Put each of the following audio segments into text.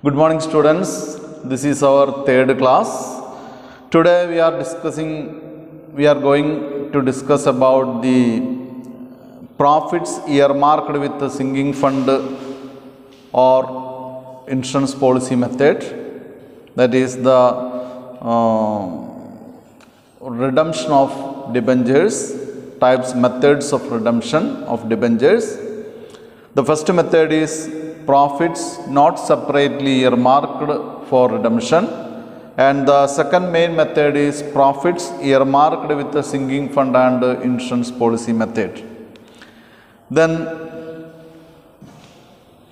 Good morning, students. This is our third class. Today we are going to discuss about the profits earmarked with the sinking fund or insurance policy method. That is the redemption of debentures, methods of redemption of debentures. The first method is profits not separately earmarked for redemption, and the second main method is profits earmarked with the sinking fund and insurance policy method. Then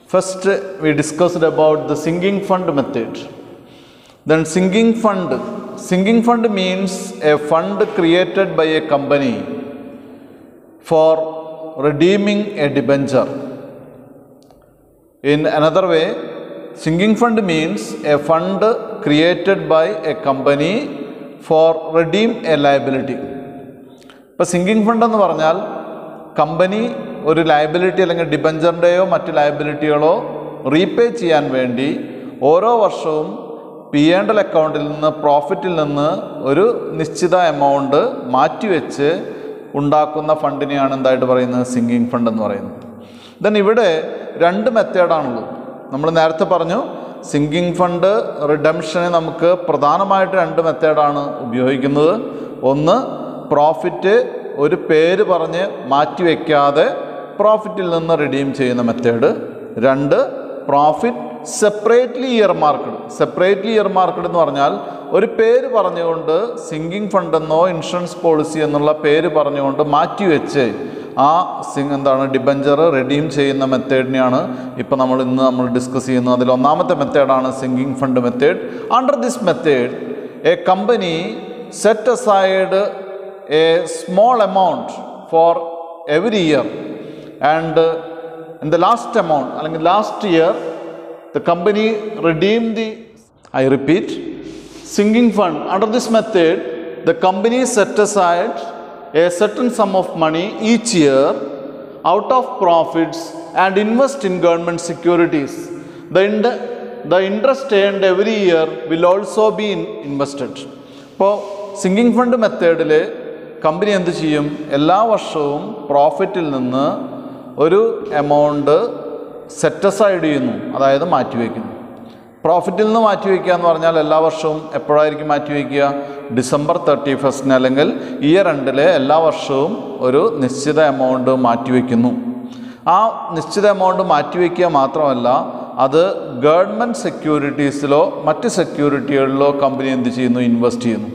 first we discussed about the sinking fund method. Then sinking fund means a fund created by a company for redeeming a debenture. In another way, sinking fund means a fund created by a company for redeem a liability. ഇപ്പോൾ sinking fund എന്ന് പറഞ്ഞാൽ company ഒരു liability അല്ലെങ്കിൽ ഡിബഞ്ചറിൻ്റെയോ മറ്റ് ലയബിലിറ്റികളോ repay ചെയ്യാൻ വേണ്ടി ഓരോ വർഷവും P&L അക്കൗണ്ടിൽ നിന്ന് പ്രോഫിറ്റിൽ നിന്ന് ഒരു നിശ്ചിത എമൗണ്ട് മാറ്റിവെച്ച് ഉണ്ടാക്കുന്ന ഫണ്ടിനെയാണ് എന്തായിട്ട് പറയുന്നത് സിങ്കിങ് ഫണ്ട് എന്ന് പറയുന്നത്. ദെൻ ഇവിടെ രണ്ട് മെത്തേഡാണുള്ളത്. നമ്മൾ നേരത്തെ പറഞ്ഞു സിങ്കിങ് ഫണ്ട് റിഡംഷന് നമുക്ക് പ്രധാനമായിട്ട് രണ്ട് മെത്തേഡാണ് ഉപയോഗിക്കുന്നത്. ഒന്ന്, പ്രോഫിറ്റ് ഒരു പേര് പറഞ്ഞ് മാറ്റിവെക്കാതെ പ്രോഫിറ്റിൽ നിന്ന് റിഡീം ചെയ്യുന്ന മെത്തേഡ്. രണ്ട്, പ്രോഫിറ്റ് സെപ്പറേറ്റ്ലി ഇയർമാർക്കഡ് എന്ന് പറഞ്ഞാൽ ഒരു പേര് പറഞ്ഞുകൊണ്ട് സിങ്കിങ് ഫണ്ട് എന്നോ ഇൻഷുറൻസ് പോളിസി എന്നുള്ള പേര് പറഞ്ഞുകൊണ്ട് മാറ്റിവെച്ച് ആ ഡിബഞ്ചർ റിഡീം ചെയ്യുന്ന മെത്തേഡിനെയാണ് ഇപ്പോൾ നമ്മൾ ഡിസ്കസ് ചെയ്യുന്നത്. അതിൽ ഒന്നാമത്തെ മെത്തേഡാണ് sinking fund method. Under this method a company set aside a small amount for every year and in the last amount അല്ലെങ്കിൽ last year the company redeem I repeat, sinking fund. Under this method, the company set aside a certain sum of money each year out of profits and invest in government securities. The interest earned every year will also be invested. ഇപ്പോൾ sinking fund മെത്തേഡിൽ company എന്ത് ചെയ്യും? എല്ലാ വർഷവും പ്രോഫിറ്റിൽ നിന്ന് ഒരു amount set aside ചെയ്യുന്നു, അതായത് മാറ്റിവെക്കുന്നു. പ്രോഫിറ്റിൽ നിന്ന് മാറ്റിവെക്കുക എന്ന് പറഞ്ഞാൽ എല്ലാ വർഷവും എപ്പോഴായിരിക്കും മാറ്റിവെക്കുക? ഡിസംബർ 31 അല്ലെങ്കിൽ ഇയർ എൻഡിലെ എല്ലാ വർഷവും ഒരു നിശ്ചിത എമൗണ്ട് മാറ്റിവെക്കുന്നു. ആ നിശ്ചിത എമൗണ്ട് മാറ്റിവെക്കുക മാത്രമല്ല, അത് ഗവൺമെൻറ് സെക്യൂരിറ്റീസിലോ മറ്റ് സെക്യൂരിറ്റികളിലോ കമ്പനി എന്ത് ചെയ്യുന്നു? ഇൻവെസ്റ്റ് ചെയ്യുന്നു.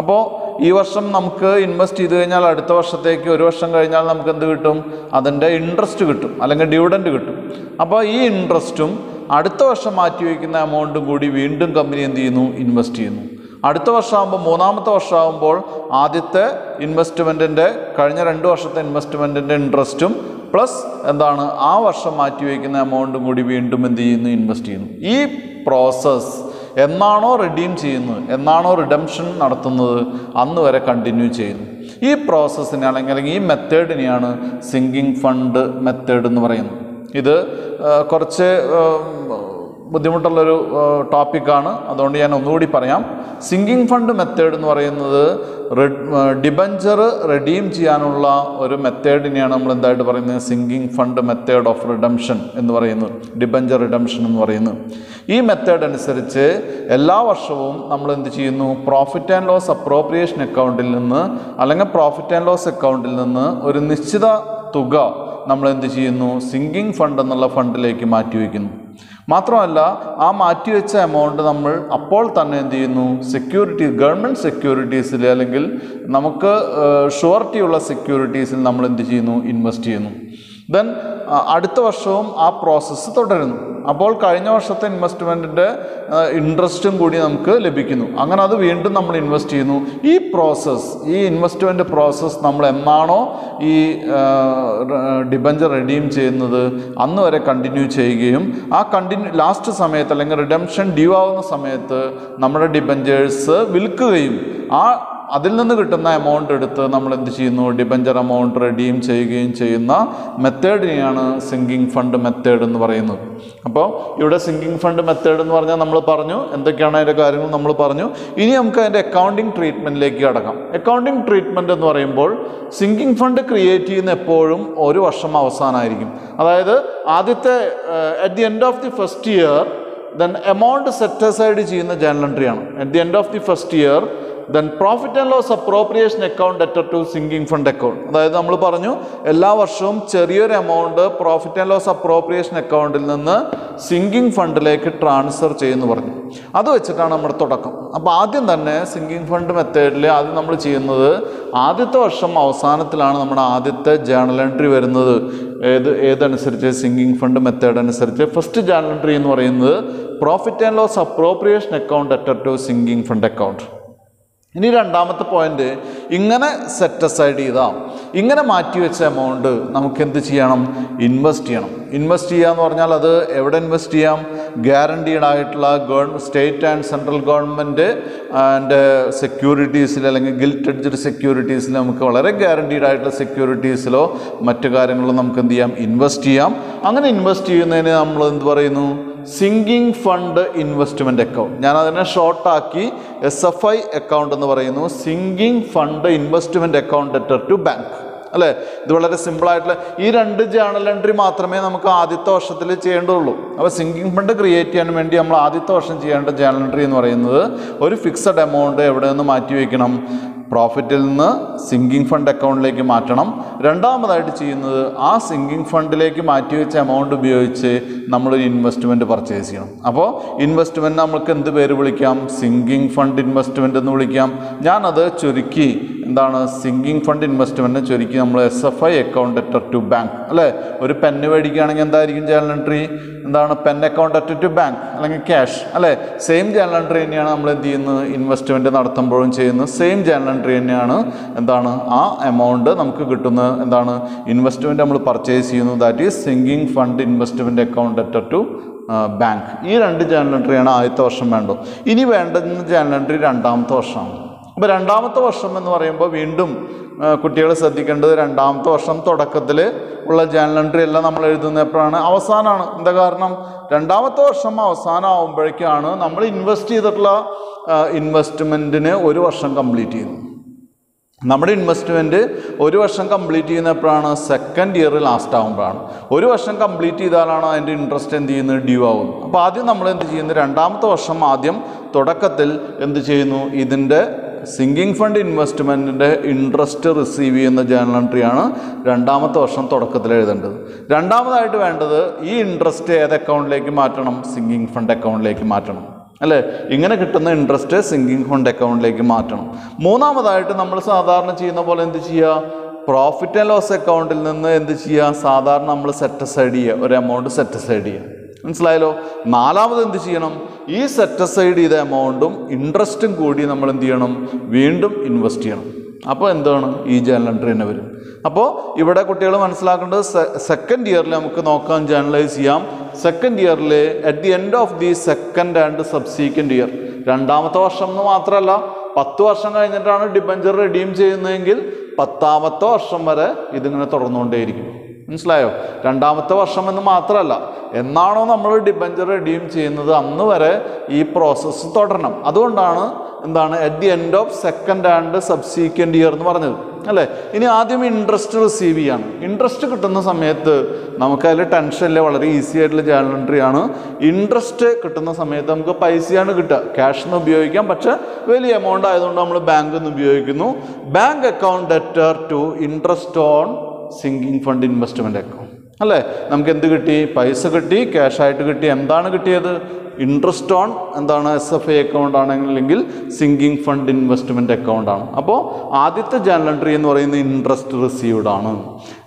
അപ്പോൾ ഈ വർഷം നമുക്ക് ഇൻവെസ്റ്റ് ചെയ്ത് കഴിഞ്ഞാൽ അടുത്ത വർഷത്തേക്ക് ഒരു വർഷം കഴിഞ്ഞാൽ നമുക്ക് എന്ത് കിട്ടും? അതിൻ്റെ ഇൻട്രസ്റ്റ് കിട്ടും അല്ലെങ്കിൽ ഡിവിഡൻഡ് കിട്ടും. അപ്പോൾ ഈ ഇൻട്രസ്റ്റും അടുത്ത വർഷം മാറ്റിവെക്കുന്ന എമൗണ്ടും കൂടി വീണ്ടും കമ്പനി എന്ത് ചെയ്യുന്നു? ഇൻവെസ്റ്റ് ചെയ്യുന്നു. അടുത്ത വർഷമാകുമ്പോൾ, മൂന്നാമത്തെ വർഷമാകുമ്പോൾ ആദ്യത്തെ ഇൻവെസ്റ്റ്മെൻറ്റിൻ്റെ കഴിഞ്ഞ 2 വർഷത്തെ ഇൻവെസ്റ്റ്മെൻറ്റിൻ്റെ ഇൻട്രസ്റ്റും പ്ലസ് ആ വർഷം മാറ്റിവെക്കുന്ന എമൗണ്ടും കൂടി വീണ്ടും എന്ത് ചെയ്യുന്നു? ഇൻവെസ്റ്റ് ചെയ്യുന്നു. ഈ പ്രോസസ്സ് എന്നാണോ റിഡീം ചെയ്യുന്നത്, എന്നാണോ റിഡംഷൻ നടത്തുന്നത്, അന്ന് വരെ കണ്ടിന്യൂ ചെയ്യുന്നു. ഈ പ്രോസസ്സിനെ അല്ലെങ്കിൽ ഈ മെത്തേഡിനെയാണ് സിങ്കിങ് ഫണ്ട് മെത്തേഡ് എന്ന് പറയുന്നത്. ഇത് കുറച്ച് ബുദ്ധിമുട്ടുള്ളൊരു ടോപ്പിക്കാണ്, അതുകൊണ്ട് ഞാൻ ഒന്നുകൂടി പറയാം. സിങ്കിങ് ഫണ്ട് മെത്തേഡ് എന്ന് പറയുന്നത് ഡിബഞ്ചർ റിഡീം ചെയ്യാനുള്ള ഒരു മെത്തേഡിനെയാണ് നമ്മൾ എന്തായിട്ട് പറയുന്നത്? Sinking fund method of redemption എന്ന് പറയുന്നത്, ഡിബഞ്ചർ റിഡംഷൻ എന്ന് പറയുന്നത്. ഈ മെത്തേഡ് അനുസരിച്ച് എല്ലാ വർഷവും നമ്മൾ എന്ത് ചെയ്യുന്നു? പ്രോഫിറ്റ് ആൻഡ് ലോസ് അപ്രോപ്രിയേഷൻ അക്കൗണ്ടിൽ നിന്ന് അല്ലെങ്കിൽ പ്രോഫിറ്റ് ആൻഡ് ലോസ് അക്കൗണ്ടിൽ നിന്ന് ഒരു നിശ്ചിത തുക നമ്മൾ എന്ത് ചെയ്യുന്നു? സിങ്കിങ് ഫണ്ട് എന്നുള്ള ഫണ്ടിലേക്ക് മാറ്റിവെക്കുന്നു. മാത്രമല്ല, ആ മാറ്റിവെച്ച എമൗണ്ട് നമ്മൾ അപ്പോൾ തന്നെ എന്ത് ചെയ്യുന്നു? ഗവൺമെൻറ് സെക്യൂരിറ്റീസിൽ അല്ലെങ്കിൽ നമുക്ക് ഷുവർട്ടിയുള്ള സെക്യൂരിറ്റീസിൽ നമ്മൾ എന്ത് ചെയ്യുന്നു? ഇൻവെസ്റ്റ് ചെയ്യുന്നു. ദെൻ അടുത്ത വർഷവും ആ പ്രോസസ്സ് തുടരുന്നു. അപ്പോൾ കഴിഞ്ഞ വർഷത്തെ ഇൻവെസ്റ്റ്മെൻറ്റിൻ്റെ ഇൻട്രസ്റ്റും കൂടി നമുക്ക് ലഭിക്കുന്നു. അങ്ങനെ അത് വീണ്ടും നമ്മൾ ഇൻവെസ്റ്റ് ചെയ്യുന്നു. ഈ ഇൻവെസ്റ്റ്മെൻറ്റ് പ്രോസസ്സ് നമ്മൾ എന്നാണോ ഈ ഡിബഞ്ചർ റിഡീം ചെയ്യുന്നത് അന്ന് വരെ കണ്ടിന്യൂ ചെയ്യുകയും ആ ലാസ്റ്റ് സമയത്ത് അല്ലെങ്കിൽ റിഡംഷൻ ഡ്യൂ ആവുന്ന സമയത്ത് നമ്മുടെ ഡിബഞ്ചേഴ്സ് വിൽക്കുകയും ആ അതിൽ നിന്ന് കിട്ടുന്ന എമൗണ്ട് എടുത്ത് നമ്മൾ എന്ത് ചെയ്യുന്നു, ഡിബഞ്ചർ എമൗണ്ട് റെഡീം ചെയ്യുകയും ചെയ്യുന്ന മെത്തേഡിനെയാണ് സിങ്കിങ് ഫണ്ട് മെത്തേഡ് എന്ന് പറയുന്നത്. അപ്പോൾ ഇവിടെ സിങ്കിങ് ഫണ്ട് മെത്തേഡ് എന്ന് പറഞ്ഞാൽ നമ്മൾ പറഞ്ഞു എന്തൊക്കെയാണ് അതിൻ്റെ കാര്യങ്ങൾ നമ്മൾ പറഞ്ഞു. ഇനി നമുക്ക് അതിൻ്റെ അക്കൗണ്ടിങ് ട്രീറ്റ്മെൻറ്റിലേക്ക് കടക്കാം. അക്കൗണ്ടിങ് ട്രീറ്റ്മെൻറ്റ് എന്ന് പറയുമ്പോൾ സിങ്കിങ് ഫണ്ട് ക്രിയേറ്റ് ചെയ്യുന്ന എപ്പോഴും ഒരു വർഷം അവസാനമായിരിക്കും. അതായത് ആദ്യത്തെ at the end of the first year then amount set aside ചെയ്യുന്ന ജേണൽ എൻട്രി ആണ്. at the end of the first year then profit and loss appropriation account debtor to sinking fund account. അതായത് നമ്മൾ പറഞ്ഞു എല്ലാ വർഷവും ചെറിയൊരു amount profit and loss appropriation അക്കൗണ്ടിൽ നിന്ന് സിങ്കിങ് ഫണ്ടിലേക്ക് ട്രാൻസ്ഫർ ചെയ്യുമെന്ന് പറഞ്ഞു. അത് വെച്ചിട്ടാണ് നമ്മുടെ തുടക്കം. അപ്പോൾ ആദ്യം തന്നെ സിങ്കിങ് ഫണ്ട് മെത്തേഡിൽ ആദ്യം നമ്മൾ ചെയ്യുന്നത് ആദ്യത്തെ വർഷം അവസാനത്തിലാണ് നമ്മുടെ ആദ്യത്തെ ജേണൽ എൻട്രി വരുന്നത്. ഏതനുസരിച്ച് സിങ്കിങ് ഫണ്ട് മെത്തേഡ് അനുസരിച്ച് ഫസ്റ്റ് ജേണൽ എൻട്രി എന്ന് പറയുന്നത് profit and loss appropriation account debtor to sinking fund account. ഇനി രണ്ടാമത്തെ പോയിന്റ്, ഇങ്ങനെ സെറ്റ് അസൈഡ് ചെയ്താൽ ഇങ്ങനെ മാറ്റിവെച്ച എമൗണ്ട് നമുക്ക് എന്ത് ചെയ്യണം, ഇൻവെസ്റ്റ് ചെയ്യണം. ഇൻവെസ്റ്റ് ചെയ്യുക എന്ന് പറഞ്ഞാൽ അത് എവിടെ ഇൻവെസ്റ്റ് ചെയ്യാം, ഗ്യാരണ്ടീഡ് ആയിട്ടുള്ള state and central government and സെക്യൂരിറ്റീസിൽ അല്ലെങ്കിൽ ഗിൽറ്റ് എഡ്ജഡ് സെക്യൂരിറ്റീസിൽ നമുക്ക് വളരെ ഗ്യാരണ്ടീഡ് ആയിട്ടുള്ള സെക്യൂരിറ്റീസിലോ മറ്റു കാര്യങ്ങളിലോ നമുക്ക് എന്ത് ചെയ്യാം, ഇൻവെസ്റ്റ് ചെയ്യാം. അങ്ങനെ ഇൻവെസ്റ്റ് ചെയ്യുന്നതിന് നമ്മൾ എന്ത് പറയുന്നു, സിങ്കിങ് ഫണ്ട് ഇൻവെസ്റ്റ്മെൻറ്റ് അക്കൗണ്ട്. ഞാൻ അതിനെ ഷോർട്ടാക്കി SFI അക്കൗണ്ട് എന്ന് പറയുന്നു, sinking fund investment account debtor to bank. അല്ലേ, ഇത് വളരെ സിമ്പിളായിട്ടുള്ള ഈ രണ്ട് ജേണൽ എൻട്രി മാത്രമേ നമുക്ക് ആദ്യത്തെ വർഷത്തിൽ ചെയ്യേണ്ടതുള്ളൂ. അപ്പോൾ സിങ്കിങ് ഫണ്ട് ക്രിയേറ്റ് ചെയ്യാൻ വേണ്ടി നമ്മൾ ആദ്യത്തെ വർഷം ചെയ്യേണ്ട ജേണൽ എൻട്രി എന്ന് പറയുന്നത് ഒരു ഫിക്സഡ് എമൗണ്ട് എവിടെ നിന്ന് മാറ്റി വയ്ക്കണം, പ്രോഫിറ്റിൽ നിന്ന് സിങ്കിങ് ഫണ്ട് അക്കൗണ്ടിലേക്ക് മാറ്റണം. രണ്ടാമതായിട്ട് ചെയ്യുന്നത് ആ സിങ്കിങ് ഫണ്ടിലേക്ക് മാറ്റിവെച്ച എമൗണ്ട് ഉപയോഗിച്ച് നമ്മളൊരു ഇൻവെസ്റ്റ്മെൻറ്റ് പർച്ചേസ് ചെയ്യണം. അപ്പോൾ ഇൻവെസ്റ്റ്മെൻറ്റ് നമുക്ക് എന്ത് പേര് വിളിക്കാം, സിങ്കിങ് ഫണ്ട് ഇൻവെസ്റ്റ്മെൻറ്റ് എന്ന് വിളിക്കാം. ഞാനത് ചുരുക്കി എന്താണ്, സിങ്കിങ് ഫണ്ട് ഇൻവെസ്റ്റ്മെൻറ്റിനെ ചുരുക്കി നമ്മൾ SFI account debtor to bank. അല്ലേ, ഒരു പെന്ന് മേടിക്കുകയാണെങ്കിൽ എന്തായിരിക്കും ജേണൽ എൻട്രി, എന്താണ്, pen account debtor to bank അല്ലെങ്കിൽ ക്യാഷ്. അല്ലേ, സെയിം ജേണൽ എൻട്രി തന്നെയാണ് നമ്മൾ എന്ത് ചെയ്യുന്നത്, ഇൻവെസ്റ്റ്മെൻറ്റ് നടത്തുമ്പോഴും ചെയ്യുന്നത് സെയിം ജേണൽ എൻട്രി തന്നെയാണ്. എന്താണ്, ആ എമൗണ്ട് നമുക്ക് കിട്ടുന്നത് എന്താണ്, ഇൻവെസ്റ്റ്മെൻറ്റ് നമ്മൾ പർച്ചേസ് ചെയ്യുന്നു, that is sinking fund investment account debtor to bank. ഈ രണ്ട് ജേണൽ എൻട്രിയാണ് ആദ്യത്തെ വർഷം വേണ്ടത്. ഇനി വേണ്ടുന്ന ജേണൽ എൻട്രി രണ്ടാമത്തെ വർഷമാണ്. അപ്പോൾ രണ്ടാമത്തെ വർഷം എന്ന് പറയുമ്പോൾ വീണ്ടും കുട്ടികൾ ശ്രദ്ധിക്കേണ്ടത്, രണ്ടാമത്തെ വർഷം തുടക്കത്തിൽ ഉള്ള ജേണൽ എൻട്രി എല്ലാം നമ്മൾ എഴുതുന്നത് എപ്പോഴാണ്, അവസാനമാണ്. എന്താ കാരണം, രണ്ടാമത്തെ വർഷം അവസാനം ആകുമ്പോഴേക്കാണ് നമ്മൾ ഇൻവെസ്റ്റ് ചെയ്തിട്ടുള്ള ഇൻവെസ്റ്റ്മെൻറ്റിന് ഒരു വർഷം കംപ്ലീറ്റ് ചെയ്യുന്നു. നമ്മുടെ ഇൻവെസ്റ്റ്മെൻറ്റ് ഒരു വർഷം കംപ്ലീറ്റ് ചെയ്യുന്ന എപ്പോഴാണ്, സെക്കൻഡ് ഇയർ ലാസ്റ്റ് ആകുമ്പോഴാണ്. ഒരു വർഷം കംപ്ലീറ്റ് ചെയ്താലാണ് അതിൻ്റെ ഇൻട്രസ്റ്റ് എന്ത് ചെയ്യുന്നത്, ഡ്യൂ ആവുന്നത്. അപ്പോൾ ആദ്യം നമ്മൾ എന്ത് ചെയ്യുന്നത്, രണ്ടാമത്തെ വർഷം ആദ്യം തുടക്കത്തിൽ എന്ത് ചെയ്യുന്നു, ഇതിൻ്റെ സിങ്കിങ് ഫണ്ട് ഇൻവെസ്റ്റ്മെൻറ്റിൻ്റെ ഇൻട്രസ്റ്റ് റിസീവ് ചെയ്യുന്ന ജേണൽ എൻട്രിയാണ് രണ്ടാമത്തെ വർഷം തുടക്കത്തിൽ എഴുതേണ്ടത്. രണ്ടാമതായിട്ട് വേണ്ടത് ഈ ഇൻട്രസ്റ്റ് ഏത് അക്കൗണ്ടിലേക്ക് മാറ്റണം, സിങ്കിങ് ഫണ്ട് അക്കൗണ്ടിലേക്ക് മാറ്റണം. അല്ലേ, ഇങ്ങനെ കിട്ടുന്ന ഇൻട്രസ്റ്റ് സിങ്കിങ് ഫണ്ട് അക്കൗണ്ടിലേക്ക് മാറ്റണം. മൂന്നാമതായിട്ട് നമ്മൾ സാധാരണ ചെയ്യുന്ന പോലെ എന്ത് ചെയ്യുക, പ്രോഫിറ്റ് ആൻഡ് ലോസ് അക്കൗണ്ടിൽ നിന്ന് എന്ത് ചെയ്യുക, സാധാരണ നമ്മൾ സെറ്റ് അസൈഡ് ചെയ്യുക, ഒരു എമൗണ്ട് സെറ്റ് അസൈഡ് ചെയ്യുക. മനസ്സിലായല്ലോ. നാലാമത് എന്ത് ചെയ്യണം, ഈ സെറ്റ് അസൈഡ് ചെയ്ത എമൗണ്ടും ഇൻട്രസ്റ്റും കൂടി നമ്മൾ എന്ത് ചെയ്യണം, വീണ്ടും ഇൻവെസ്റ്റ് ചെയ്യണം. അപ്പോൾ എന്താണ്, ഈ ജേണൽ എൻട്രി തന്നെ വരും. അപ്പോൾ ഇവിടെ കുട്ടികൾ മനസ്സിലാക്കേണ്ടത്, സെക്കൻഡ് ഇയറിൽ നമുക്ക് നോക്കാം, ജേണലൈസ് ചെയ്യാം. സെക്കൻഡ് ഇയറിൽ at the end of the second and subsequent year, രണ്ടാമത്തെ വർഷം എന്ന് മാത്രമല്ല 10 വർഷം കഴിഞ്ഞിട്ടാണ് ഡിബഞ്ചർ റെഡീം ചെയ്യുന്നതെങ്കിൽ 10ാമത്തെ വർഷം വരെ ഇതിങ്ങനെ തുടർന്നുകൊണ്ടേയിരിക്കും. മനസ്സിലായോ, രണ്ടാമത്തെ വർഷം എന്ന് മാത്രമല്ല, എന്നാണോ നമ്മൾ ഡിബഞ്ചർ റെഡീം ചെയ്യുന്നത് അന്ന് വരെ ഈ പ്രോസസ്സ് തുടരണം. അതുകൊണ്ടാണ് എന്താണ്, at the end of second and subsequent year എന്ന് പറഞ്ഞത്. അല്ലേ, ഇനി ആദ്യം ഇൻട്രസ്റ്റ് റിസീവ് ചെയ്യാണ്. ഇൻട്രസ്റ്റ് കിട്ടുന്ന സമയത്ത് നമുക്കതിൽ ടെൻഷനില്ല, വളരെ ഈസി ആയിട്ടുള്ള ജേണൽ എൻട്രിയാണ്. ഇൻട്രസ്റ്റ് കിട്ടുന്ന സമയത്ത് നമുക്ക് പൈസയാണ് കിട്ടുക, ക്യാഷിന് ഉപയോഗിക്കാം, പക്ഷേ വലിയ എമൗണ്ട് ആയതുകൊണ്ട് നമ്മൾ ബാങ്കിൽ നിന്ന് ഉപയോഗിക്കുന്നു. Bank account debtor to interest on sinking fund investment account. അല്ലേ, നമുക്ക് എന്ത് കിട്ടി, പൈസ കിട്ടി, ക്യാഷായിട്ട് കിട്ടി. എന്താണ് കിട്ടിയത്, ഇൻട്രസ്റ്റ് ഓൺ എന്താണ്, SFI അക്കൗണ്ട് ആണെങ്കിൽ സിങ്കിങ് ഫണ്ട് ഇൻവെസ്റ്റ്മെൻറ്റ് അക്കൗണ്ട് ആണ്. അപ്പോൾ ആദ്യത്തെ ജേണൽ എൻട്രി എന്ന് പറയുന്നത് ഇൻട്രസ്റ്റ് റിസീവ്ഡ് ആണ്.